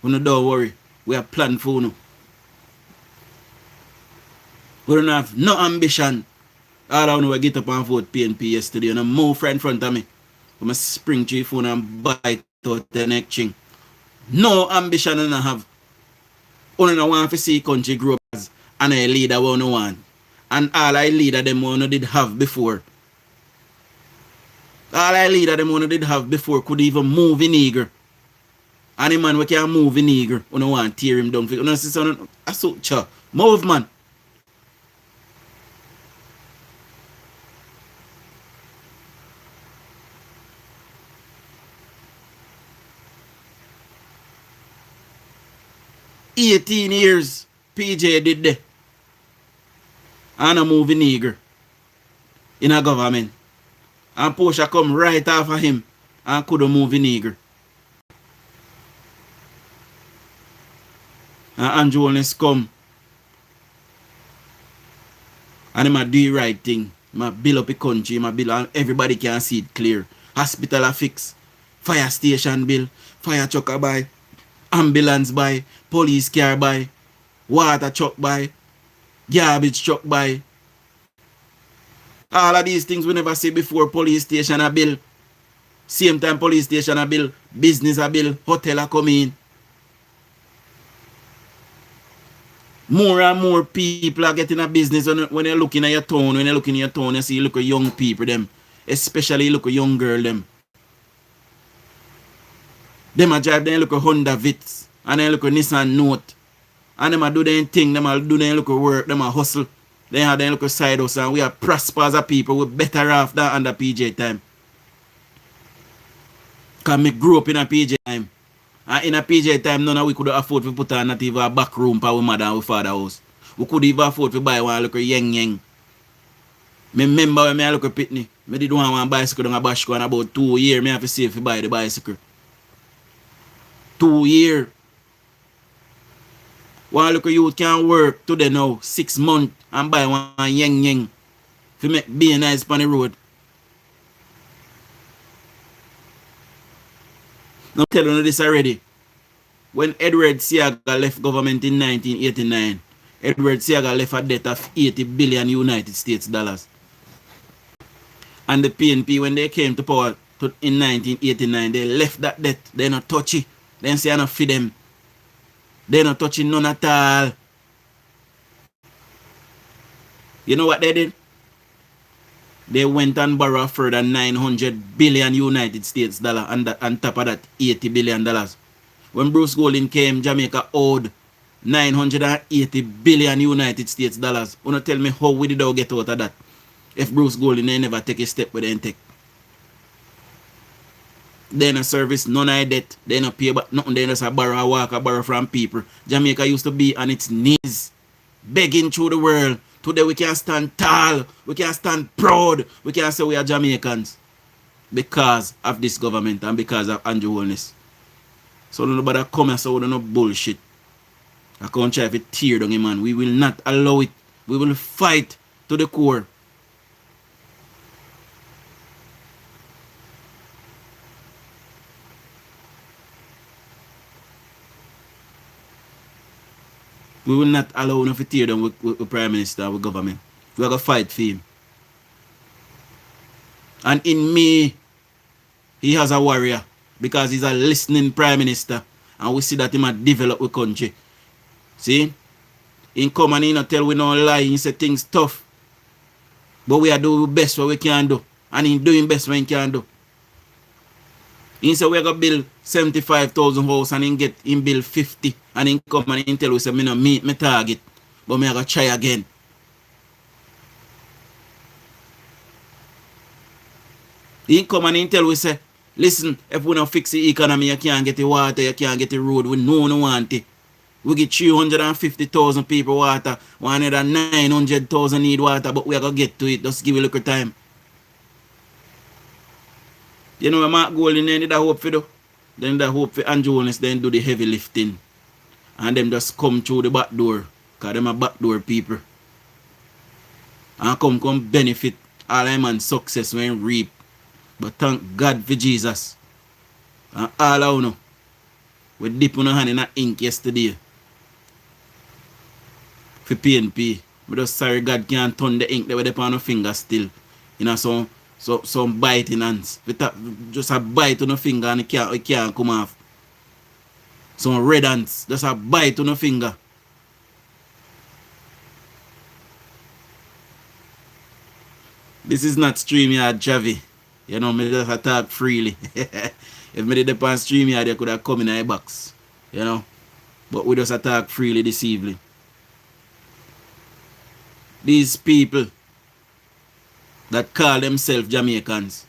Don't worry. We are planned for you. We don't have no ambition. All I know I get up and vote PNP yesterday and a move right in front of me. I'm a spring to your phone and bite out the neck ching. No ambition I have. Only I want to see country grow as and a leader we want. And all I leader them we did have before. All I leader them we did have before could even move in eager. And the man we can move in eager. We don't want to tear him down. We don't see something. Move man. 18 years PJ did there. And a movie nigger in a government. And Portia come right after him and could a movie nigger. And Andrew Holness come. And he might do the right thing. He might build up the country. He might build, and everybody can see it clear. Hospital a fix. Fire station bill. Fire truck a buy. Ambulance buy. Police car buy. Water truck buy. Garbage truck buy. All of these things we never see before. Police station a bill. Same time police station a bill. Business a bill. Hotel a come in. More and more people are getting a business when you're looking at your town. When you're looking at your town, you see you look at young people, them. Especially you look at young girl, them. Them a drive, then you look at Honda Vits. And then you look at Nissan Note. And them a do their thing, them a do their look at work, them a hustle. Then have their look at side hustle. And we are prosper as a people. We're better off than under PJ time. Because me grew up in a PJ time. And in a PJ time, none of we could afford to put on not even a back room for our mother and our father house. We could even afford to buy one little yang. Me remember when I look at Pitney, I did one bicycle down a Bashko and about 2 years, I have to save to buy the bicycle. 2 years. One little youth can work today now, 6 months, and buy one yang to make be nice on the road. I'm telling you this already. When Edward Seaga left government in 1989, Edward Seaga left a debt of 80 billion United States dollars. And the PNP, when they came to power in 1989, they left that debt. They not touch it. They say enough for them. They not touching none at all. You know what they did? They went and borrowed further 900 billion United States dollar and on top of that 80 billion dollars. When Bruce Golding came, Jamaica owed 980 billion United States dollars. You not tell me how we did get out of that? If Bruce Golding they never take a step with them take. They no service, none of debt. They no pay but nothing. They just a borrow, borrow from people. Jamaica used to be on its knees, begging through the world. Today we can stand tall, we can stand proud, we can say we are Jamaicans because of this government and because of Andrew Holness. So nobody come and say we don't know bullshit. I can't try to tear down him, man. We will not allow it. We will fight to the core. We will not allow him to tear down with Prime Minister, with government. We are going to fight for him. And in me, he has a warrior because he's a listening Prime Minister. And we see that he might develop the country. See? He come and he not tell we no lie. He say things tough. But we are doing the best what we can do. And he doing best what he can do. He say we are going to build 75,000 houses and he build 50. And he come and he tell we say, me no meet my target. But me are going to try again. He come and he tell we say, listen, if we don't fix the economy, you can't get the water, you can't get the road. We know no want it. We get 350,000 people water. 900,000 need water, but we are going to get to it. Just give it a little time. You know, Mark Golding, they need a hope for do. Then the hope for Andrew Holness, then do the heavy lifting. And them just come through the back door. Because them are backdoor people. And come benefit all them and success when reap. But thank God for Jesus. And all I know, we dip on our hand in that ink yesterday. For PNP. We just sorry God can't turn the ink that we dip on our finger still. You know, some biting hands. Just a bite on the finger and it can't come off. Some red hands. Just a bite on the finger. This is not StreamYard Javi. You know, me just talk freely. If me did on StreamYard, they could have come in a box. You know. But we just talk freely this evening. These people that call themselves Jamaicans,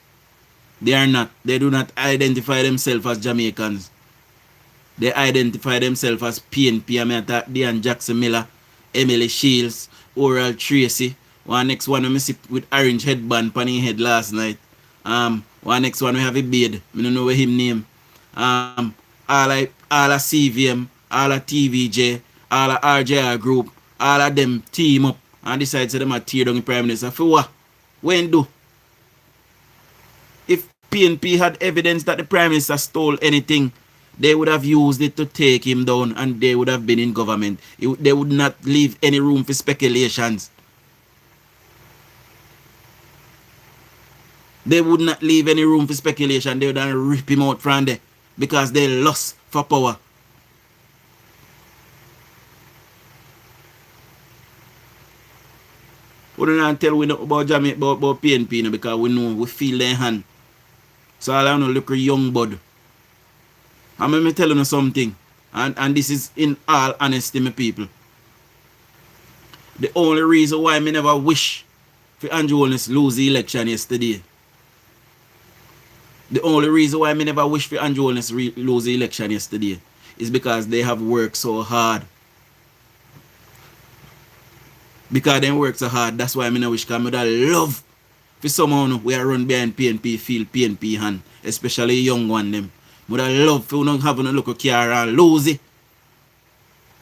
they are not. They do not identify themselves as Jamaicans. They identify themselves as PNP. I mean, Dean Jackson Miller, Emily Shields, Oral Tracy. One next one we see with orange headband on his head last night. One next one we have a beard. I don't know what him name. All a CVM, all a TVJ, all a RJR group, all of them team up and decide to them a tear down the Prime Minister. For what? When do? If PNP had evidence that the Prime Minister stole anything, they would have used it to take him down and they would have been in government. They would not leave any room for speculations. They would not leave any room for speculation. They would have rip him out from there because they lost for power. We don't tell we know about Jamaica, about PNP now because we know, we feel their hand. So all I know, look a young bud. And let me tell you something, and this is in all honesty, my people. The only reason why I never wish for Andrew Holness lose the election yesterday. The only reason why I never wish for Andrew Holness lose the election yesterday is because they have worked so hard. Because they work so hard, that's why I never wish, because I love for someone we are run behind PNP, feel PNP hand, especially young one them. But I love for not having a local car and lose it.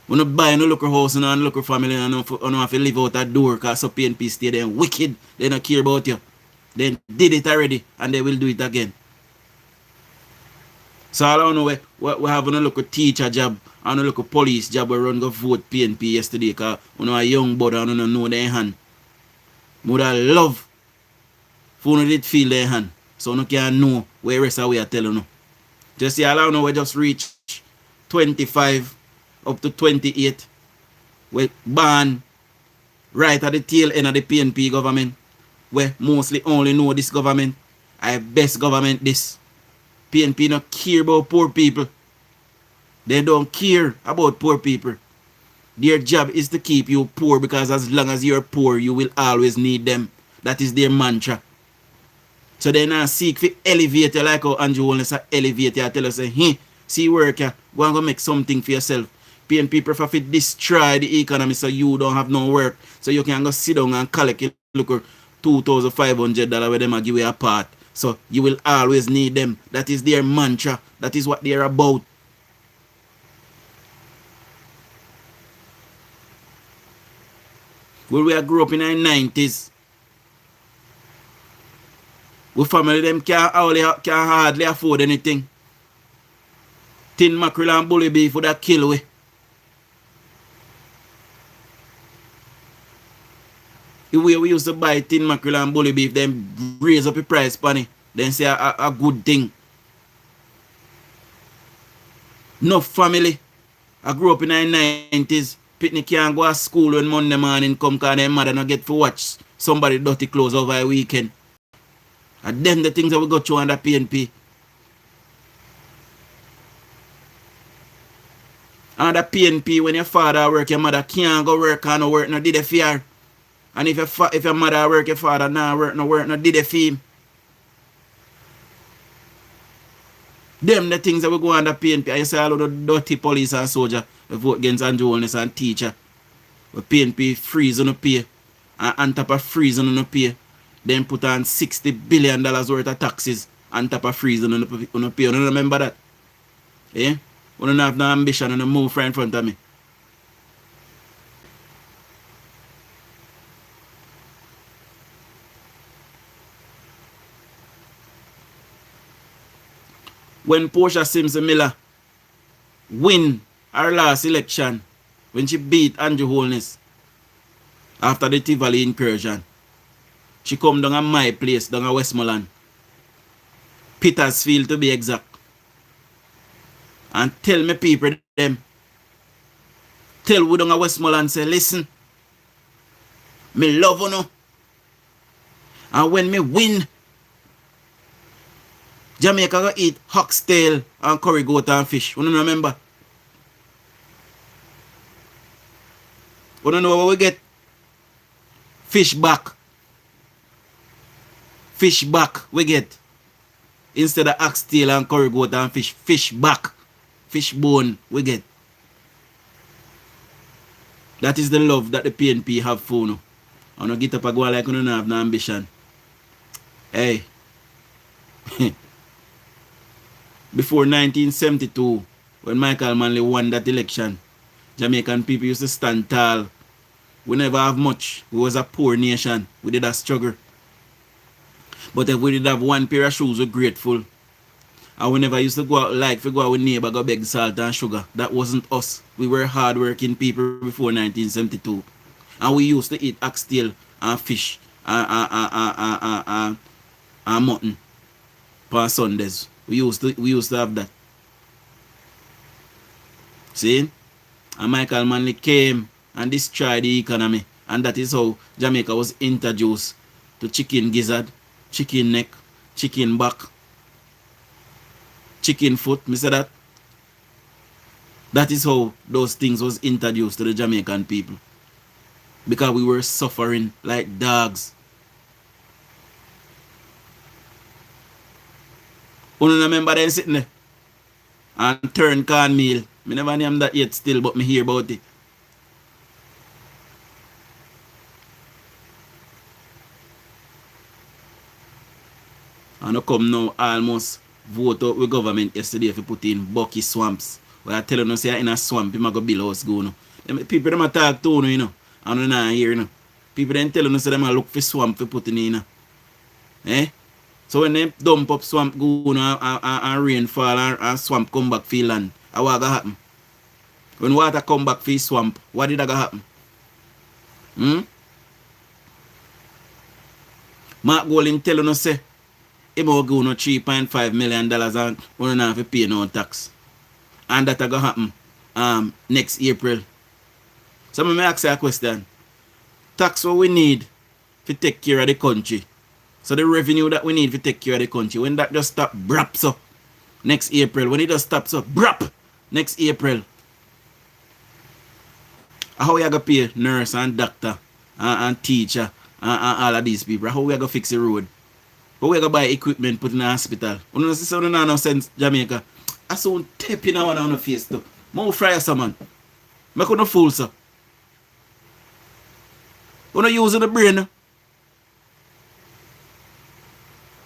We not buy no local house and no local family and no have to live out that door because some PNP stay there wicked. They don't care about you. They did it already and they will do it again. So I don't know we have a local teacher job and a local police job we run go vote PNP yesterday because we know a young bud and we don't know their hand. But I love for we did feel their hand. So we can know where the rest of we are telling you. Just see, all I know we just reach 25 up to 28. We ban right at the tail end of the PNP government. We mostly only know this government. I best government this. PNP don't care about poor people. They don't care about poor people. Their job is to keep you poor because as long as you're poor, you will always need them. That is their mantra. So they now seek for elevate you like how Andrew Holness elevate you and tell us, hey, see work you, go and go make something for yourself. PNP prefer to destroy the economy so you don't have no work. So you can go sit down and collect it, look at $2,500 where them give you a part. So you will always need them. That is their mantra. That is what they're about. When we grew up in the 90s, we family them can hardly afford anything. Tin mackerel and bully beef would have kill we. The way we used to buy tin mackerel and bully beef, then raise up the price pan it. Then say a good thing. No family. I grew up in the 90s. Pitney can't go to school when Monday morning come because their mother not get to watch somebody dirty clothes over a weekend. And then the things that we go through under PNP. Under PNP, when your father work, your mother can't go work and no work, no did a fear. And if your mother work, your father not work, no did a fee. Them the things that we go under PNP. And you say all of the dirty police and soldier we vote against Andrew Holness and teacher. But PNP freeze on the pay. And on top of freeze on the pay, then put on $60 billion worth of taxes on top of freeze on the pay. You don't remember that? Eh? We don't have no ambition and no move right in front of me. When Portia Simpson Miller win her last election, when she beat Andrew Holness after the Tivoli incursion, she come down at my place, down at Westmoreland. Petersfield to be exact. And tell me people them. Tell we down at Westmoreland say, listen, me love you no. And when me win, Jamaica go eat oxtail and curry goat and fish. You don't remember? You don't know what we get? Fish back. Fish back we get. Instead of oxtail and curry goat and fish back. fish bone we get. That is the love that the PNP have for you. And you get up and go like you don't have no ambition. Hey. Before 1972, when Michael Manley won that election, Jamaican people used to stand tall. We never have much. We was a poor nation. We did a struggle. But if we did have one pair of shoes, we're grateful. And we never used to go out like to go out with neighbor, go beg salt and sugar. That wasn't us. We were hard-working people before 1972. And we used to eat oxtail and fish and mutton on Sundays. We used to have that. See? And Michael Manley came and destroyed the economy. And that is how Jamaica was introduced to chicken gizzard, chicken neck, chicken back, chicken foot. Me say that. That is how those things was introduced to the Jamaican people. Because we were suffering like dogs. You remember them sitting there and turn cornmeal. Me never name that yet still, but me hear about it. And I come now almost vote out with government yesterday if you put in Bucky swamps. Where I tell you, say in a swamp, you might go build house go. No. People them talk to you, know. And you not hear, you know. People then tell you, say them look for swamp to put in, you know. Eh? So when they dump up swamp go and rain fall and swamp come back for land, what gonna happen? When water come back for swamp, what did that happen? Mark Golding tell you say he will go no $3.5 million and we don't have to pay no tax. And that gonna happen next April. So me ask you a question. Tax what we need to take care of the country. So the revenue that we need to take care of the country, when that just stop braps up next April, when it just stops up brap next April, how we are going to pay nurse and doctor and teacher and all of these people? How we are going to fix the road? How we are going to buy equipment put in the hospital? You know, so no sense Jamaica. I saw tapping on the face too. More fry someone. I couldn't fool so. You know using the brain.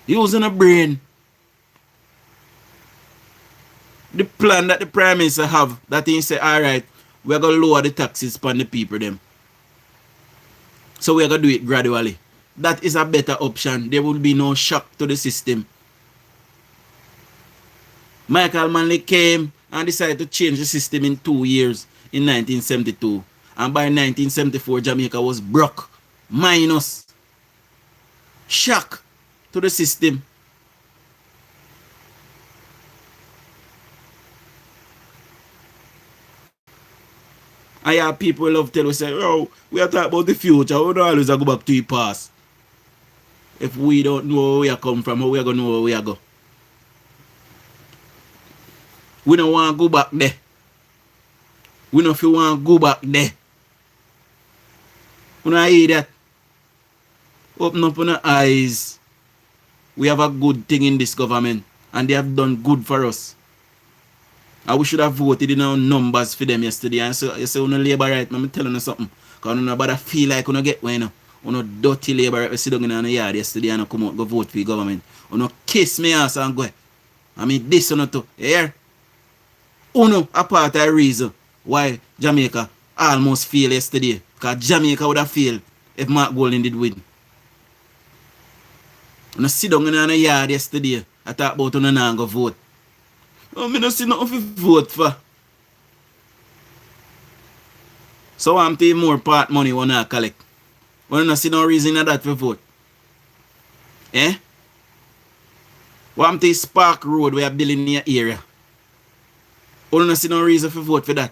Using the brain. The plan that the Prime Minister have, that he say, alright, we're going to lower the taxes upon the people them. So we're going to do it gradually. That is a better option. There will be no shock to the system. Michael Manley came and decided to change the system in 2 years in 1972. And by 1974, Jamaica was broke. Minus. Shock to the system. I have people love tell us say, oh, we are talking about the future. We don't always go back to the past. If we don't know where we are come from, how we are going to know where we are go? We don't want to go back there. We don't feel want to go back there. You don't hear that? Open up your eyes. We have a good thing in this government. And they have done good for us. And we should have voted in our numbers for them yesterday. And so you say, you know, labor right, I'm telling you something. Because you nobody feel like you get one. You know, dirty labor right, we sit down in the yard yesterday and come out go vote for the government. You know, kiss me ass and go. I mean, this you know too. Here. You know, a part of the reason why Jamaica almost failed yesterday. Because Jamaica would have failed if Mark Golding did win. You know, sit down in the yard yesterday. I talk about you not go vote. Oh, I don't see nothing to vote for. So I'm paying more part money when I collect. When I see no reason in that to vote. Eh? What I'm to Spark Road we are building in your area. When I see no reason to vote for that.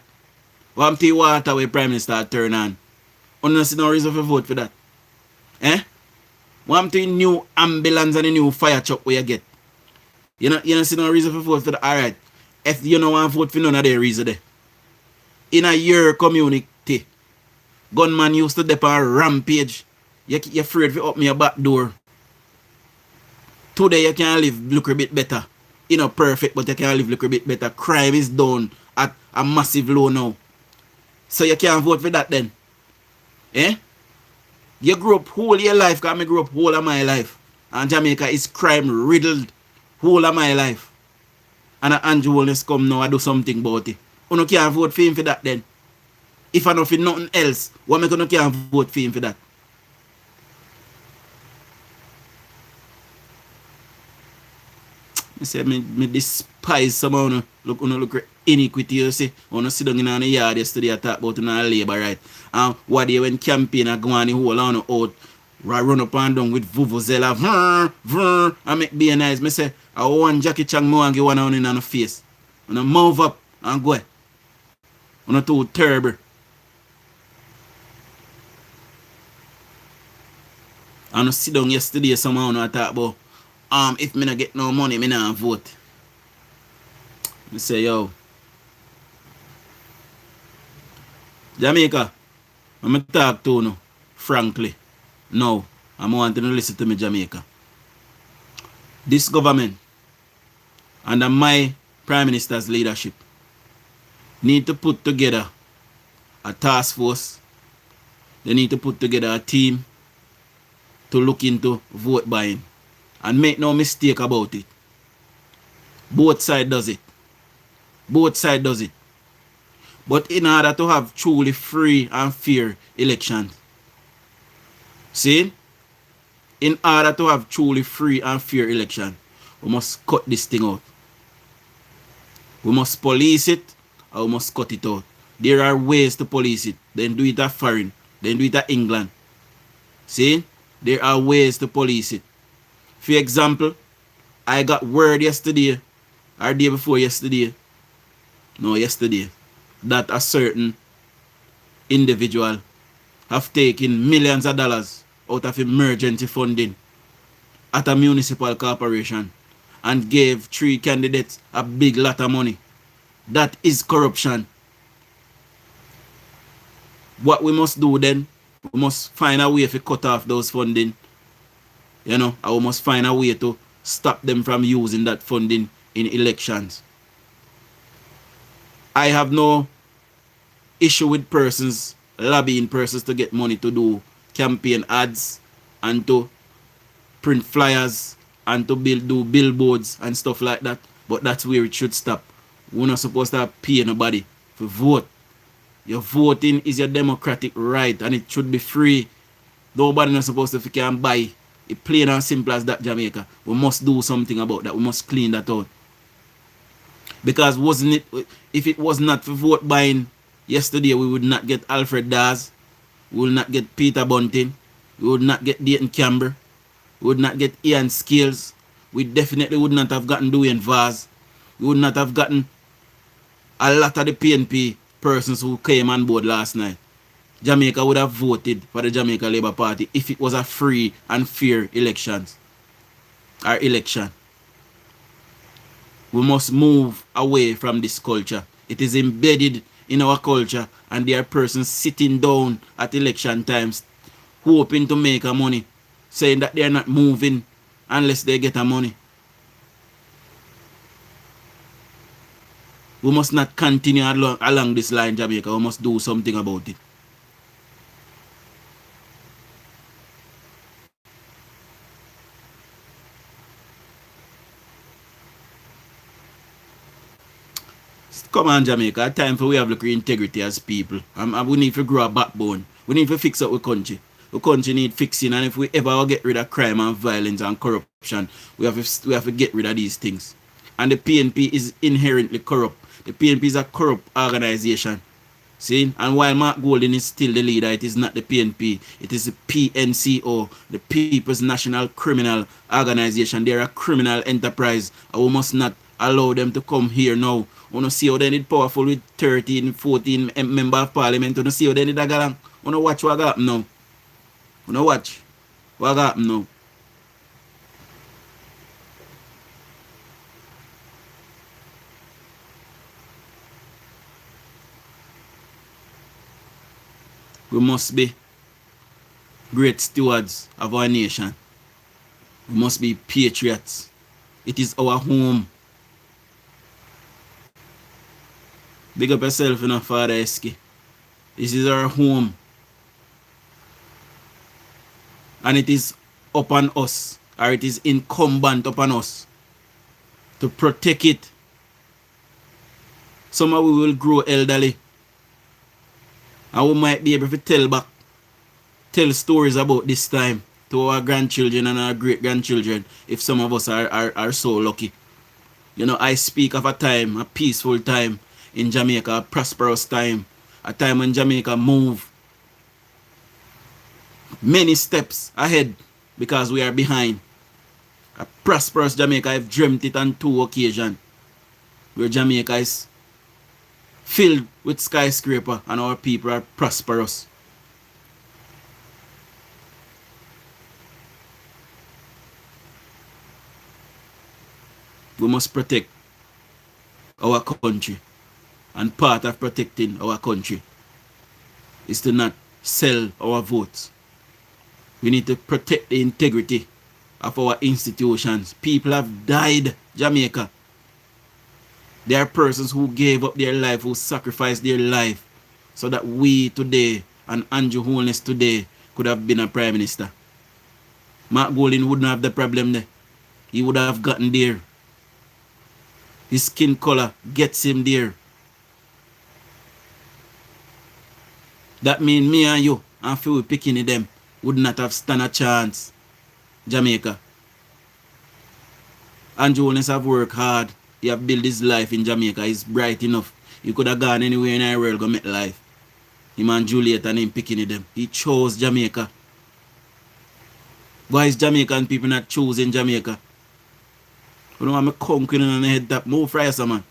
What I'm to water where Prime Minister turn on. When I see no reason to vote for that. Eh? What I'm to new ambulance and a new fire truck where you get. You know see no reason for vote for that. Alright. If you don't want to vote for none of the reason there. In a your community, gunman used to dep on rampage. You're afraid to open your back door. Today you can live look a bit better. You know, perfect, but you can live a little bit better. Crime is down at a massive low now. So you can't vote for that then. Eh? You grew up whole your life, because I grew up whole of my life. And Jamaica is crime riddled whole of my life. And Andrew Holness come now and do something about it. You can't vote for him for that then. If I don't for nothing else, why am I going to can't vote for him for that? I say, me despise someone. Look iniquity, you see. When sit down in the yard yesterday, I talk about labor right. And what they when campaign and go on the whole on out, run up and down with vuvuzela, and make be nice. Me say, I want Jackie Chan more and give one on in the face. And I move up and go. And I too terrible. And I sit down yesterday, someone I talk about, if me not get no money, me not vote. I say, yo, Jamaica, I'm talk to you, frankly. No, I'm wanting to listen to me, Jamaica. This government, under my Prime Minister's leadership, need to put together a task force. They need to put together a team to look into vote buying. And make no mistake about it. Both sides does it. Both sides does it. But in order to have truly free and fair elections, see, in order to have truly free and fair election, we must cut this thing out. We must police it, or we must cut it out. There are ways to police it. Then do it at foreign. Then do it at England. See, there are ways to police it. For example, I got word yesterday, or day before yesterday, that a certain individual have taken millions of dollars out of emergency funding at a municipal corporation and gave 3 candidates a big lot of money. That is corruption. What we must do then, we must find a way to cut off those funding. You know, and we must find a way to stop them from using that funding in elections. I have no issue with persons lobbying persons to get money to do campaign ads and to print flyers and to do billboards and stuff like that. But that's where it should stop. We're not supposed to pay nobody for vote. Your voting is your democratic right and it should be free. Nobody not supposed to can buy. It's plain and simple as that, Jamaica. We must do something about that. We must clean that out. Because if it was not for vote buying yesterday, we would not get Alfred Dawes. We would not get Peter Bunting. We would not get Dayton Camber. We would not get Ian Scales. We definitely would not have gotten Dwayne Vaz. We would not have gotten a lot of the PNP persons who came on board last night. Jamaica would have voted for the Jamaica Labour Party if it was a free and fair election. We must move away from this culture. It is embedded in our culture and there are persons sitting down at election times hoping to make a money, saying that they are not moving unless they get a money. We must not continue along this line, Jamaica. We must do something about it. Come on, Jamaica. Time for we have look integrity as people. We need to grow a backbone. We need to fix up our country. The country need fixing, and if we ever get rid of crime and violence and corruption, we have to get rid of these things. And the PNP is inherently corrupt. The PNP is a corrupt organization. See? And while Mark Golden is still the leader, it is not the PNP. It is the PNCO, the People's National Criminal Organization. They are a criminal enterprise. And we must not allow them to come here now. We want to see how they need powerful with 13, 14 members of parliament. We want to see how they need a galang. We want to watch what happen now. We want to watch what happen now. We must be great stewards of our nation. We must be patriots. It is our home. Big up yourself, Father Eski. This is our home. And it is upon us, or it is incumbent upon us to protect it. Somehow we will grow elderly. And we might be able to tell stories about this time to our grandchildren and our great-grandchildren if some of us are so lucky. I speak of a time, a peaceful time in Jamaica, a prosperous time, a time when Jamaica moved many steps ahead because we are behind. A prosperous Jamaica, I've dreamt it on 2 occasions, where Jamaica is filled with skyscraper and our people are prosperous. We must protect our country, and part of protecting our country is to not sell our votes. We need to protect the integrity of our institutions. People have died, Jamaica. There are persons who gave up their life, who sacrificed their life so that we today and Andrew Holness today could have been a prime minister. Mark Golding wouldn't have the problem there. He would have gotten there. His skin color gets him there. That means me and you and Phil picking them would not have stand a chance. Jamaica. Andrew Holness have worked hard. He have built his life in Jamaica. He's bright enough. He could have gone anywhere in the world to make life. Him and Juliet and him picking them. He chose Jamaica. Why is Jamaican people not choosing Jamaica? You know, I'm a conquering on the head that move fries, man.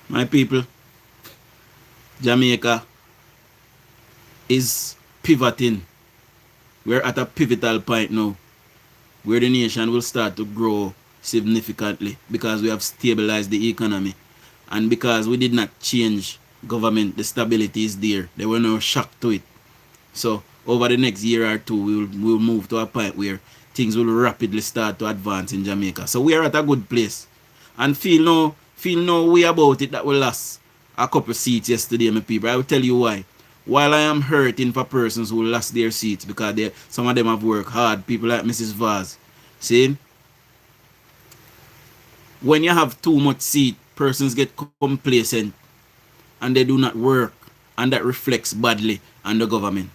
My people, Jamaica is pivoting. We're at a pivotal point now where the nation will start to grow significantly because we have stabilized the economy and because we did not change government. The stability is there. There were no shock to it. So over the next year or two, we'll move to a point where things will rapidly start to advance in Jamaica. So we are at a good place. And feel no way about it that we lost a couple seats yesterday, my people. I will tell you why. While I am hurting for persons who lost their seats because some of them have worked hard, people like Mrs. Vaz. See? When you have too much seat, persons get complacent and they do not work, and that reflects badly on the government.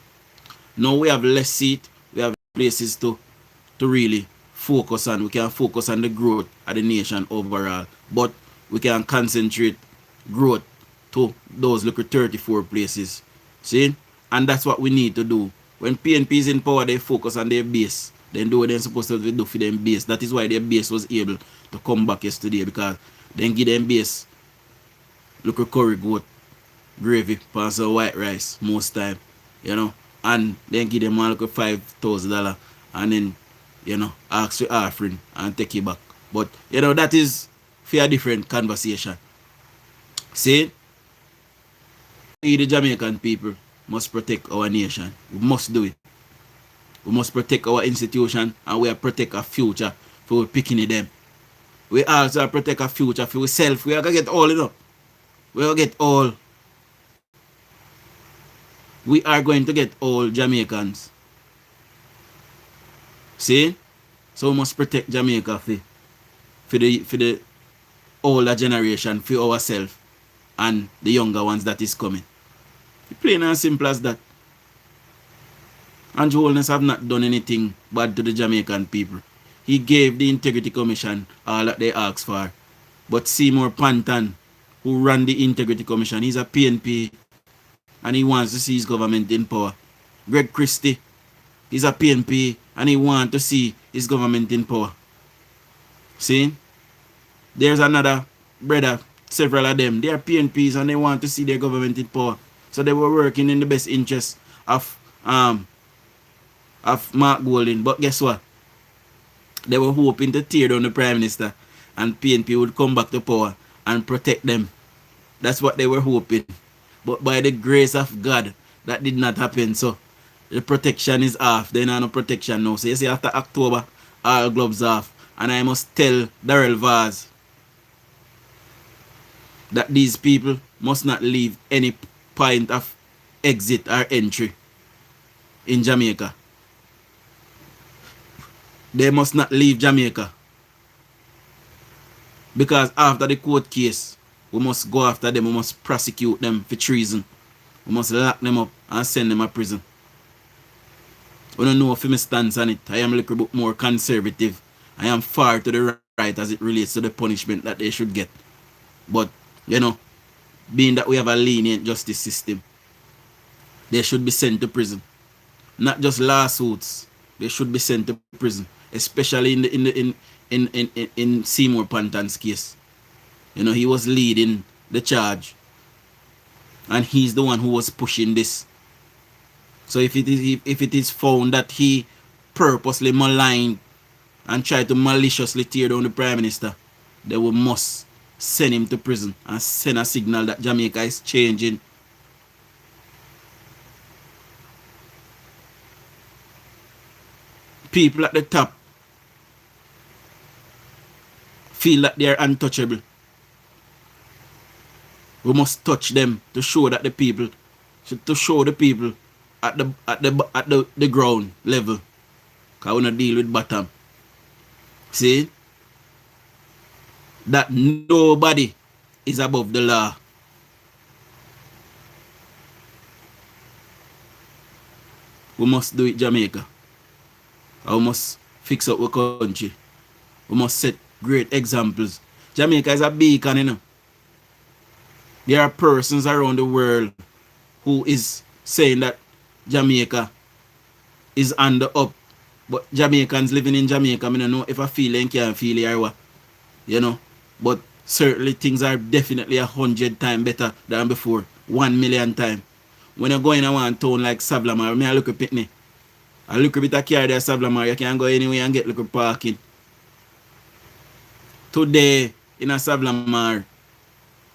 Now we have less seat, we have places to really focus on. We can focus on the growth of the nation overall, but we can concentrate growth to those little 34 places. See? And that's what we need to do. When PNP is in power, they focus on their base. Then do what they're supposed to do for their base. That is why their base was able to come back yesterday, because then give them base little curry goat gravy, pass some white rice most time, and then give them one little $5,000 and then, ask for offering and take it back. But, that is for a different conversation. See? We, the Jamaican people, must protect our nation. We must do it. We must protect our institution, and we protect our future for picking them. We also protect our future for ourselves. We are going to get all, We are going to get all. We are going to get all Jamaicans. See? So we must protect Jamaica for the older generation, for ourselves, and the younger ones that is coming. Plain and simple as that. Andrew Holness have not done anything bad to the Jamaican people. He gave the Integrity Commission all that they asked for. But Seymour Panton, who ran the Integrity Commission, he's a PNP and he wants to see his government in power. Greg Christie, he's a PNP and he wants to see his government in power. See? There's another brother, several of them. They are PNPs and they want to see their government in power. So they were working in the best interest of Mark Golding. But guess what? They were hoping to tear down the Prime Minister. and PNP would come back to power and protect them. That's what they were hoping. But by the grace of God, that did not happen. So the protection is off. They don't have no protection now. So you see, after October, all gloves off. And I must tell Darrell Vaz that these people must not leave any point of exit or entry in Jamaica. They must not leave Jamaica. Because after the court case, we must go after them. We must prosecute them for treason. We must lock them up and send them to prison. I don't know if my stance on it. I am a little bit more conservative. I am far to the right as it relates to the punishment that they should get. But, you know, being that we have a lenient justice system, they should be sent to prison. Not just lawsuits. They should be sent to prison. Especially in Seymour Panton's case. You know, he was leading the charge. And he's the one who was pushing this. So if it is found that he purposely maligned and tried to maliciously tear down the Prime Minister, they will must send him to prison and send a signal that Jamaica is changing. People at the top feel that they are untouchable. We must touch them to show that the people, to show the people at the ground level. Because we don't deal with bottom. See? That nobody is above the law. We must do it, Jamaica. We must fix up our country. We must set great examples. Jamaica is a beacon, you know. There are persons around the world who is saying that Jamaica is on the up. But Jamaicans living in Jamaica, I don't know if I feel and can't feel it or what. You know. But certainly things are definitely 100 times better than before. 1,000,000 times. When you go in a one town like Sablamar, I look at Pitney. I look a bit of car there, Sablamar, you can go anywhere and get little parking. Today, in a Sablamar,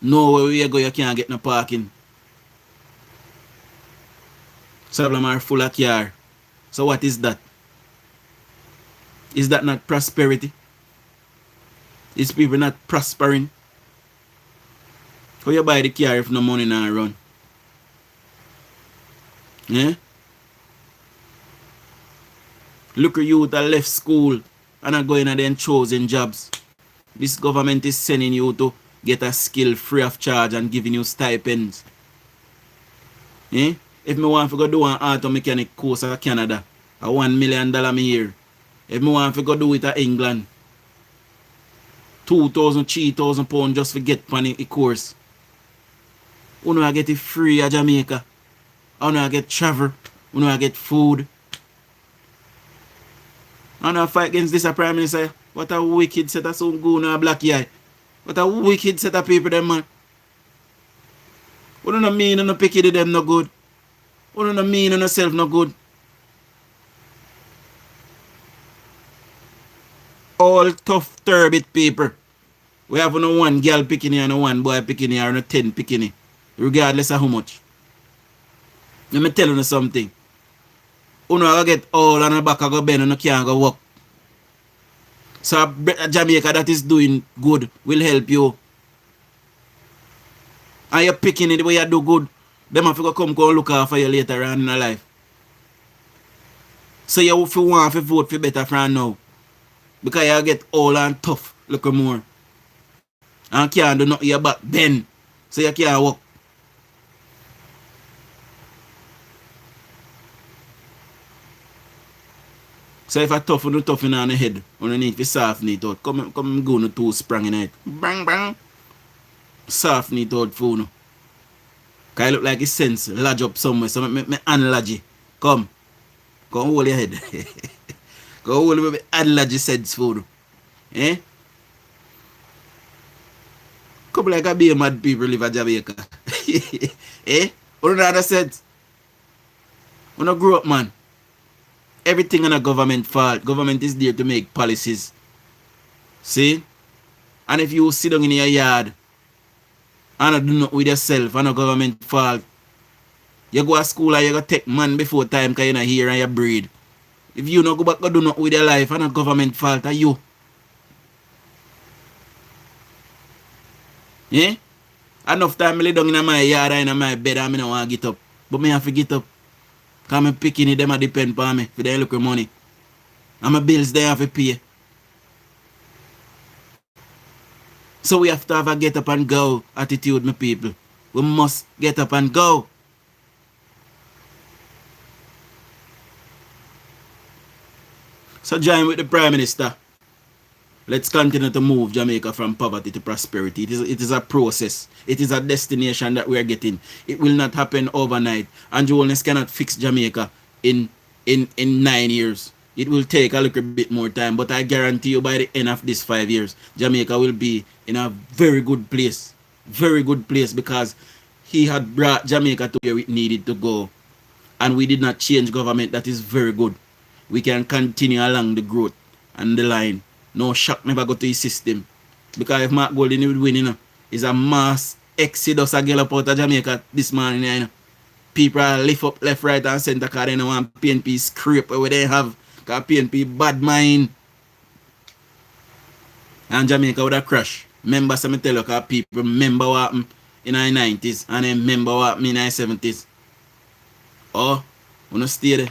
nowhere you go, you can't get no parking. Sablamar full of car. So what is that? Is that not prosperity? Is people not prospering? How you buy the car if no money not run? Yeah? Look at you that left school and are going at them chosen jobs. This government is sending you to get a skill free of charge and giving you stipends. Eh? If me want to go do an auto mechanic course in Canada, a $1 million a year. If me want to go do it in England, 2,000, 3,000 pounds just to get on a course. You know I get it free at Jamaica. You know I get travel. You know I get food. I know I fight against this Prime Minister. What a wicked set of some goon and a black eye. What a wicked set of people them, man. What do you mean and no picky to them no good? What do you mean and yourself no good? All tough, turbid people. We have no one girl picking and no one boy picking or no 10 picking, regardless of how much. Let me tell you something. You know I get all on the back of go bend and you can't go walk. So a Jamaica that is doing good will help you. And you're picking it the way you do good. Them have to come look after you later on in life. So you want to vote for better from now. Because you get all and tough look more. And can't do nothing your back bend. So you can't walk. So if I toughen on the head, you need to soften it out. Come go no two sprang in it. Bang bang. Soften it out for you. Cause it look like it sense lodge up somewhere. So me unlodge it. Come hold your head. Go hold me unlodge sense for you. Eh? Couple like a be mad people live in Jamaica. Eh? What other sense? You don't grow up, man. Everything on a government fault. Government is there to make policies. See? And if you sit down in your yard and do not with yourself and no government fault, you go to school and you go take man before time because you're not here and you breed. If you not go back go do not with your life and no government fault are you. Yeah? Enough time I lay down in my yard and in my bed and I don't want to get up. But I have to get up. Because I'm picking it, them a depend on me for their look of money. And my bills they have to pay. So we have to have a get up and go attitude, my people. We must get up and go. So join with the Prime Minister. Let's continue to move Jamaica from poverty to prosperity. It is a process. It is a destination that we are getting. It will not happen overnight. And Jones cannot fix Jamaica in 9 years. It will take a little bit more time. But I guarantee you by the end of this 5 years, Jamaica will be in a very good place. Very good place because he had brought Jamaica to where it needed to go. And we did not change government. That is very good. We can continue along the growth and the line. No shock never go to his system. Because if Mark Golding would win, you know, it's a mass exodus a girl up out of Jamaica this morning, you know. People are lift up left, right, and center because they don't want PNP scrape where they have. Because PNP bad mind. And Jamaica would have crashed. Remember, some tell you, because people remember what happened in the 90s and then remember what happened in the 70s. Oh, we don't stay there.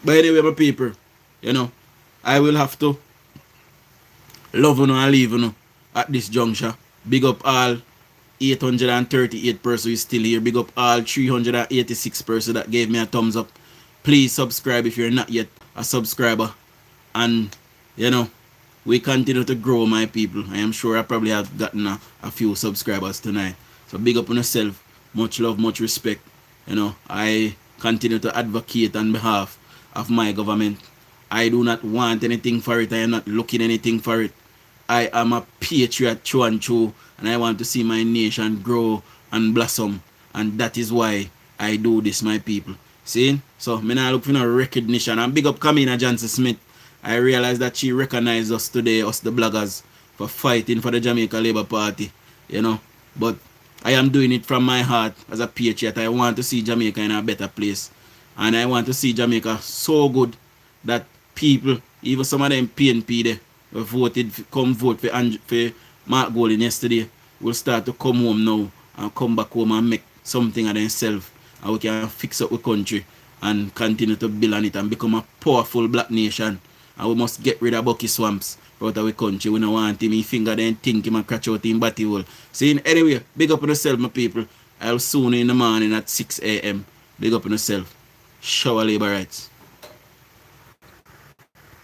But anyway, my people, you know, I will have to love you and leave you at this juncture. Big up all 838 persons who is still here. Big up all 386 persons that gave me a thumbs up. Please subscribe if you're not yet a subscriber. And, you know, we continue to grow, my people. I am sure I probably have gotten a few subscribers tonight. So big up on yourself. Much love, much respect. You know, I continue to advocate on behalf of my government. I do not want anything for it. I am not looking anything for it. I am a patriot through and through, and I want to see my nation grow and blossom. And that is why I do this, my people. See? So, I'm not looking for no recognition. And big up Kamina Johnson Smith. I realize that she recognized us today, us the bloggers, for fighting for the Jamaica Labour Party. You know? But I am doing it from my heart as a patriot. I want to see Jamaica in a better place. And I want to see Jamaica so good that people, even some of them PNP there, voted, come vote for Mark Golding yesterday, will start to come home now and come back home and make something of themselves. And we can fix up the country and continue to build on it and become a powerful black nation. And we must get rid of Bucky Swamps out of the country. We don't want him, he finger then think him and catch out in batty hole. See, anyway, big up on yourself, my people. I'll soon in the morning at 6 a.m. Big up on yourself. Shower labor rights.